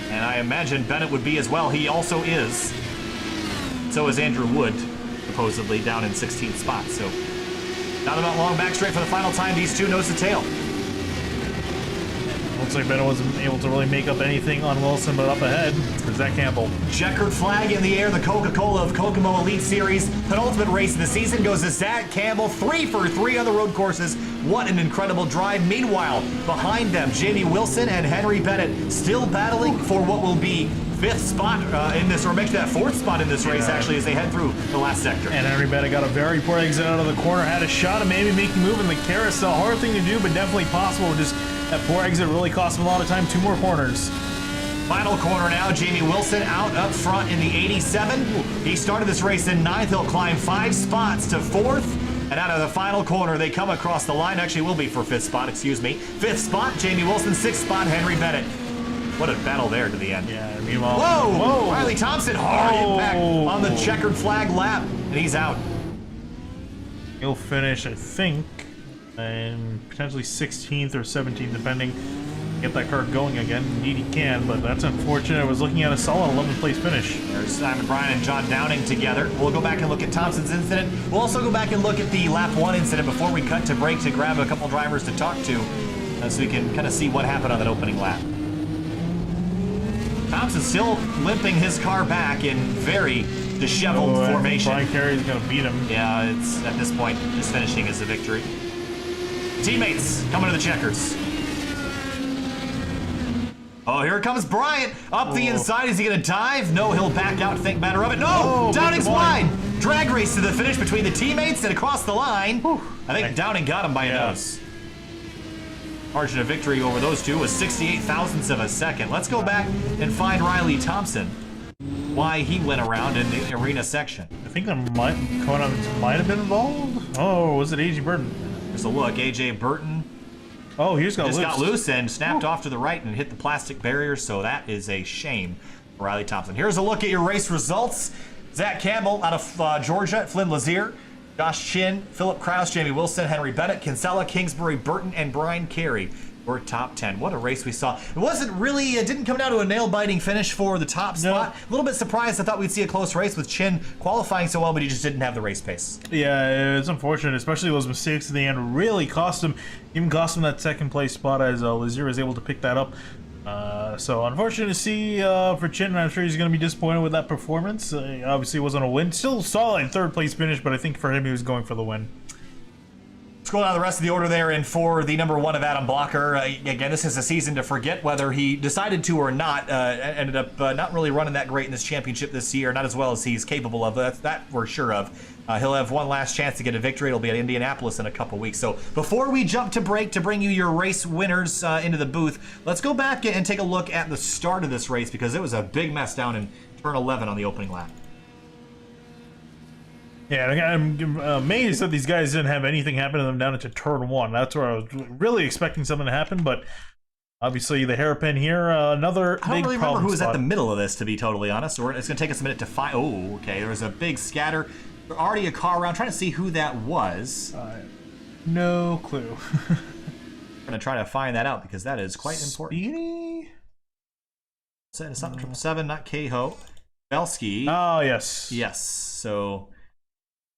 and I imagine Bennett would be as well. He also is. So is Andrew Wood, supposedly down in 16th spot. So not about long back straight for the final time. These two nose to tail. Looks like Bennett wasn't able to really make up anything on Wilson, but up ahead for Zach Campbell. Checkered flag in the air. The Coca-Cola of Kokomo Elite Series penultimate race of the season goes to Zach Campbell. 3 for 3 on the road courses. What an incredible drive. Meanwhile, behind them, Jamie Wilson and Henry Bennett still battling for what will be 5th spot in this, or make that 4th spot in this race, actually, as they head through the last sector. And Henry Bennett got a very poor exit out of the corner, had a shot of maybe making move in the carousel. Hard thing to do, but definitely possible. Just that poor exit really cost him a lot of time. 2 more corners. Final corner now. Jamie Wilson out up front in the 87. He started this race in 9th. He'll climb 5 spots to 4th. And out of the final corner, they come across the line. Actually, will be for 5th spot, excuse me. 5th spot, Jamie Wilson. 6th spot, Henry Bennett. What a battle there to the end. Yeah, meanwhile... Whoa! Riley Thompson, hard impact on the checkered flag lap, and he's out. He'll finish, I think, in potentially 16th or 17th, depending. Get that car going again. Indeed he can, but that's unfortunate. I was looking at a solid 11th place finish. There's Simon Bryan and John Downing together. We'll go back and look at Thompson's incident. We'll also go back and look at the lap 1 incident before we cut to break to grab a couple drivers to talk to, so we can kind of see what happened on that opening lap. Thompson's still limping his car back in very disheveled formation. Brian Carey's going to beat him. Yeah, it's at this point just finishing as a victory. Teammates coming to the checkers. Oh, here comes Bryant up the inside. Is he going to dive? No, he'll back out to think better of it. No, Downing's wide. Drag race to the finish between the teammates and across the line. I think Downing got him by a nose. Margin of victory over those two was 68 thousandths of a second. Let's go back and find Riley Thompson, why he went around in the arena section. I think Kona might have been involved. Oh, was it A.J. Burton? There's a look. A.J. Burton. Oh, he just got loose and snapped off to the right and hit the plastic barrier, so that is a shame for Riley Thompson. Here's a look at your race results. Zach Campbell out of Georgia, Flynn Lazier, Josh Chin, Philip Kraus, Jamie Wilson, Henry Bennett, Kinsella, Kingsbury, Burton, and Brian Carey were top 10. What a race we saw. It didn't come down to a nail-biting finish for the top spot. A little bit surprised. I thought we'd see a close race with Chin qualifying so well, but he just didn't have the race pace. Yeah, it's unfortunate, especially those mistakes at the end really cost him that 2nd place spot, as Lazier was able to pick that up. So unfortunate to see for Chin. I'm sure he's going to be disappointed with that performance. Obviously, it wasn't a win. Still solid 3rd place finish, but I think for him, he was going for the win. Let's go down the rest of the order there, and for the number 1 of Adam Blocker, again, this is a season to forget whether he decided to or not. Ended up not really running that great in this championship this year, not as well as he's capable of. That we're sure of. He'll have one last chance to get a victory. It'll be at Indianapolis in a couple weeks. So before we jump to break to bring you your race winners into the booth, let's go back and take a look at the start of this race, because it was a big mess down in turn 11 on the opening lap. Yeah, I'm amazed that these guys didn't have anything happen to them down into turn 1. That's where I was really expecting something to happen, but obviously the hairpin here, another big problem. I don't really remember who was at the middle of this, to be totally honest. It's going to take us a minute to find. Oh, okay. There was a big scatter. There's already a car around. Trying to see who that was. No clue. I'm going to try to find that out, because that is quite important. Speedy? It's not 777, not Cahoe. Pavelski. Oh, yes. Yes. So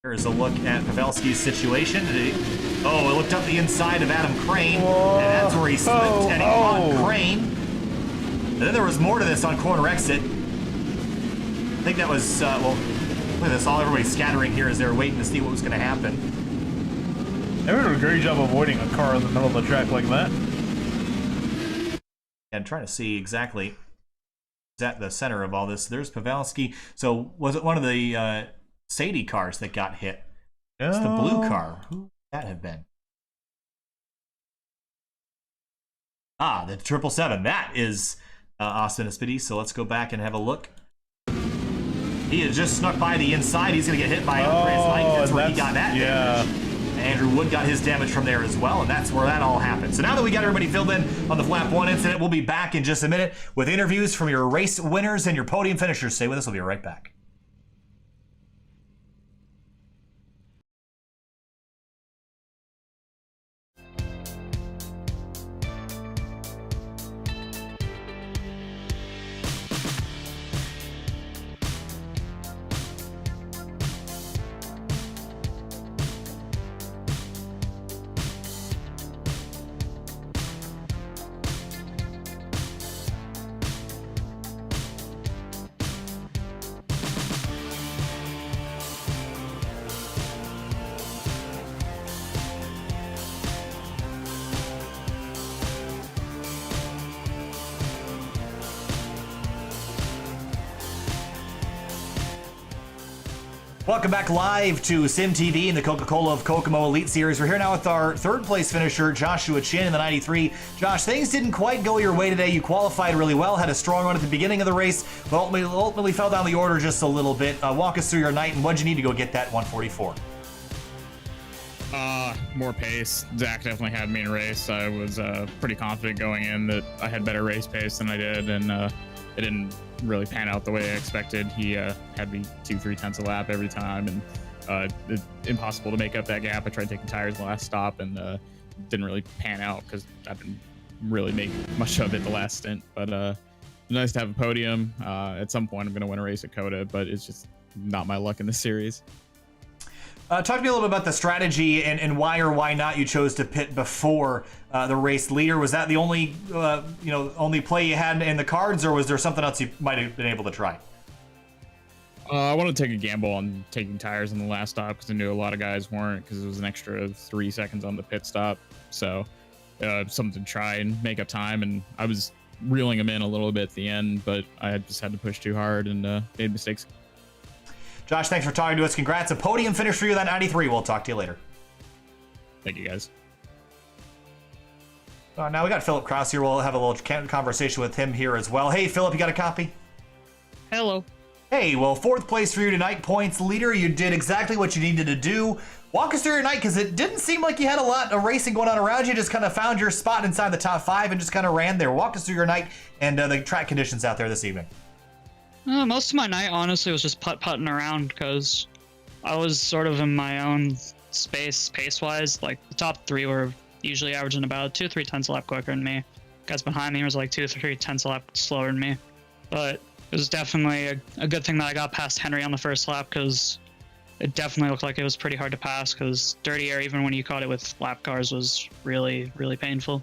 here's a look at Pavelski's situation. Oh, it looked up the inside of Adam Crane, and that's where he slipped, and he caught Crane. And then there was more to this on corner exit. I think that was, well, look at this, everybody's scattering here as they're waiting to see what was going to happen. They did a great job avoiding a car in the middle of the track like that. And trying to see exactly who's at the center of all this. There's Pavelski. So was it one of the Sadie cars that got hit? It's the blue car. Who would that have been? The 777. That is Austin Espedy. So let's go back and have a look. He has just snuck by the inside. He's going to get hit by Andre's light. That's where he got that damage. Andrew Wood got his damage from there as well, and that's where that all happened. So now that we got everybody filled in on the Flap 1 incident, we'll be back in just a minute with interviews from your race winners and your podium finishers. Stay with us. We'll be right back. Welcome back live to Sim TV and the Coca-Cola of Kokomo Elite Series. We're here now with our third place finisher, Joshua Chin in the 93. Josh, things didn't quite go your way today. You qualified really well, had a strong run at the beginning of the race, but ultimately fell down the order just a little bit. Walk us through your night and what'd you need to go get that 144? More pace. Zach definitely had me in a race. I was pretty confident going in that I had better race pace than I did, and it didn't really pan out the way I expected. He had me 2-3 tenths a lap every time, and it's impossible to make up that gap. I tried taking tires the last stop, and didn't really pan out because I didn't really make much of it the last stint. But nice to have a podium. At some point, I'm going to win a race at Coda, but it's just not my luck in this series. Talk to me a little bit about the strategy and why or why not you chose to pit before the race leader. Was that the only only play you had in the cards, or was there something else you might have been able to try? I wanted to take a gamble on taking tires in the last stop because I knew a lot of guys weren't, because it was an extra 3 seconds on the pit stop. So something to try and make up time, and I was reeling them in a little bit at the end, but I just had to push too hard and made mistakes. Josh, thanks for talking to us. Congrats. A podium finish for you, that 93. We'll talk to you later. Thank you, guys. Now we got Philip Kraus here. We'll have a little conversation with him here as well. Hey, Philip, you got a copy? Hello. Hey, well, fourth place for you tonight. Points leader. You did exactly what you needed to do. Walk us through your night, because it didn't seem like you had a lot of racing going on around you. Just kind of found your spot inside the top 5 and just kind of ran there. Walk us through your night and the track conditions out there this evening. Most of my night, honestly, was just putt-putting around because I was sort of in my own space, pace-wise. Like, the top 3 were usually averaging about 2-3 tenths a lap quicker than me. Guys behind me was like 2-3 tenths a lap slower than me. But it was definitely a good thing that I got past Henry on the first lap, because it definitely looked like it was pretty hard to pass, because dirty air, even when you caught it with lap cars, was really, really painful.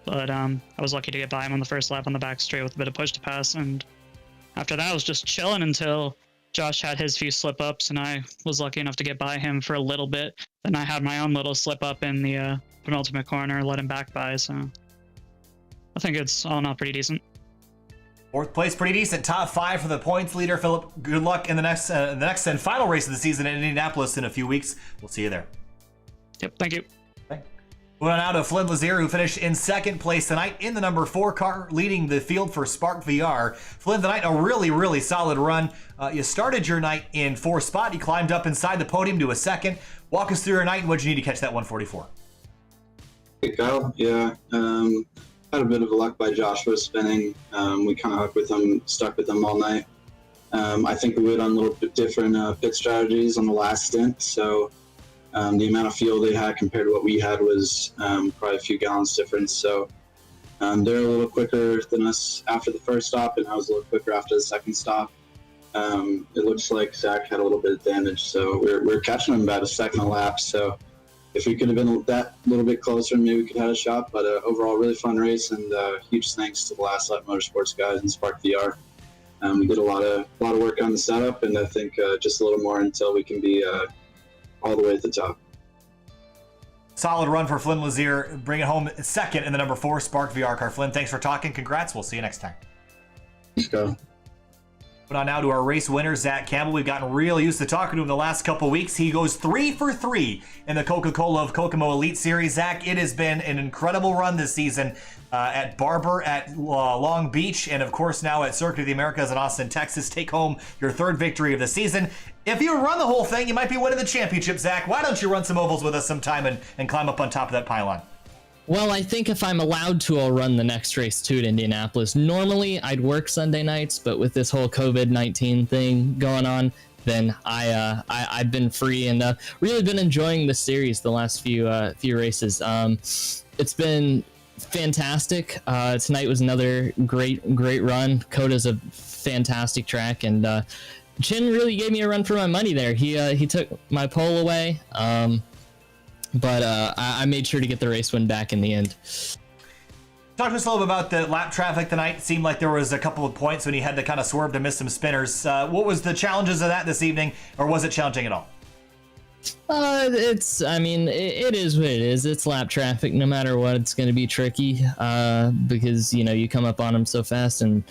But I was lucky to get by him on the first lap on the back straight with a bit of push to pass, and after that, I was just chilling until Josh had his few slip-ups, and I was lucky enough to get by him for a little bit. Then I had my own little slip-up in the penultimate corner, let him back by, so I think it's all in all pretty decent. Fourth place, pretty decent. Top 5 for the points leader. Philip, good luck in the next and final race of the season in Indianapolis in a few weeks. We'll see you there. Yep, thank you. Moving on now to Flynn Lazier, who finished in second place tonight in the number 4 car, leading the field for Spark VR. Flynn, tonight, a really, really solid run. You started your night in 4th spot. You climbed up inside the podium to a second. Walk us through your night and what did you need to catch that 144? Hey, Kyle. Yeah, had a bit of luck by Joshua spinning. We kind of stuck with him all night. I think we went on a little bit different pit strategies on the last stint, so the amount of fuel they had compared to what we had was probably a few gallons difference. So they're a little quicker than us after the first stop, and I was a little quicker after the second stop. It looks like Zach had a little bit of damage, so we're catching him about a second a lap. So if we could have been that little bit closer, maybe we could have had a shot. But overall, really fun race, and huge thanks to the Last Lap Motorsports guys and Spark VR. We did a lot of work on the setup, and I think just a little more until we can be all the way at the top. Solid run for Flynn Lazier, bringing home second in the number 4 Spark VR car. Flynn, thanks for talking. Congrats. We'll see you next time. Let's go. But on now to our race winner, Zach Campbell. We've gotten real used to talking to him the last couple weeks. He goes 3 for 3 in the Coca-Cola of Kokomo Elite Series. Zach, it has been an incredible run this season at Barber, at Long Beach, and of course now at Circuit of the Americas in Austin, Texas. Take home your 3rd victory of the season. If you run the whole thing, you might be winning the championship, Zach. Why don't you run some ovals with us sometime and climb up on top of that pylon? Well, I think if I'm allowed to, I'll run the next race too at Indianapolis. Normally, I'd work Sunday nights, but with this whole COVID-19 thing going on, then I've been free and really been enjoying the series the last few races. It's been fantastic. Tonight was another great run. Coda's a fantastic track, and Chin really gave me a run for my money there. He took my pole away. But I made sure to get the race win back in the end. Talk to us a little bit about the lap traffic tonight. It seemed like there was a couple of points when he had to kind of swerve to miss some spinners. What was the challenges of that this evening, or was it challenging at all? It is what it is. It's lap traffic. No matter what, it's going to be tricky because, you come up on them so fast and,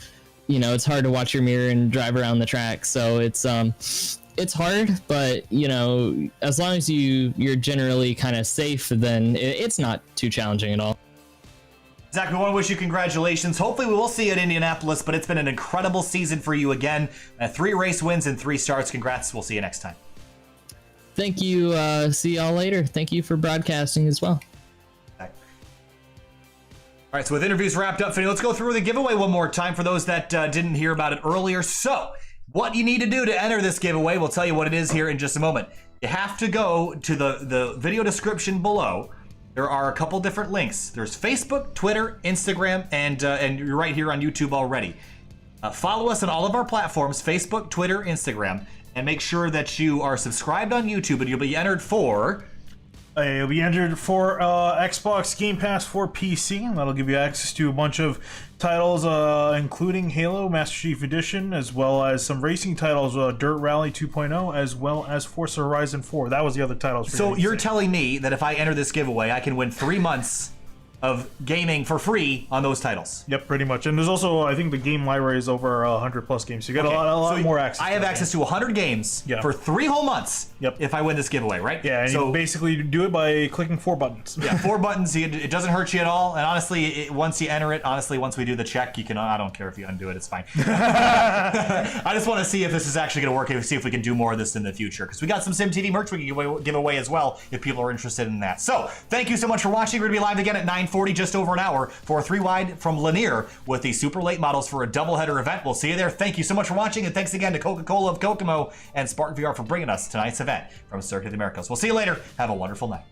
it's hard to watch your mirror and drive around the track. So it's hard, but as long as you're generally kind of safe, then it's not too challenging at all. Zach, we want to wish you congratulations. Hopefully we will see you at Indianapolis, but it's been an incredible season for you again. 3 race wins and 3 starts. Congrats. We'll see you next time. Thank you. See y'all later. Thank you for broadcasting as well. All right, so with interviews wrapped up, Finney, let's go through the giveaway one more time for those that didn't hear about it earlier. So, what you need to do to enter this giveaway, we'll tell you what it is here in just a moment. You have to go to the video description below. There are a couple different links. There's Facebook, Twitter, Instagram, and you're right here on YouTube already. Follow us on all of our platforms, Facebook, Twitter, Instagram, and make sure that you are subscribed on YouTube, and you'll be entered for... You'll be entered for Xbox Game Pass for PC. That'll give you access to a bunch of titles, including Halo Master Chief Edition, as well as some racing titles, Dirt Rally 2.0, as well as Forza Horizon 4. That was the other titles. So you're telling me that if I enter this giveaway, I can win 3 months of gaming for free on those titles? Yep, pretty much. And there's also, I think the game library is over 100 plus games. So you got a lot more access. I have access to 100 games for 3 whole months if I win this giveaway, right? Yeah, and you basically do it by clicking 4 buttons. Yeah, 4 buttons. It doesn't hurt you at all. And honestly, once you enter it, once we do the check, you can, I don't care if you undo it, it's fine. I just want to see if this is actually going to work, and see if we can do more of this in the future. Because we got some SimTV merch we can give away as well if people are interested in that. So, thank you so much for watching. We're going to be live again at 9:40, just over an hour, for a 3-wide from Lanier with the super late models for a doubleheader event. We'll see you there. Thank you so much for watching, and thanks again to Coca-Cola of Kokomo and Spartan VR for bringing us tonight's event from Circuit of the Americas. We'll see you later. Have a wonderful night.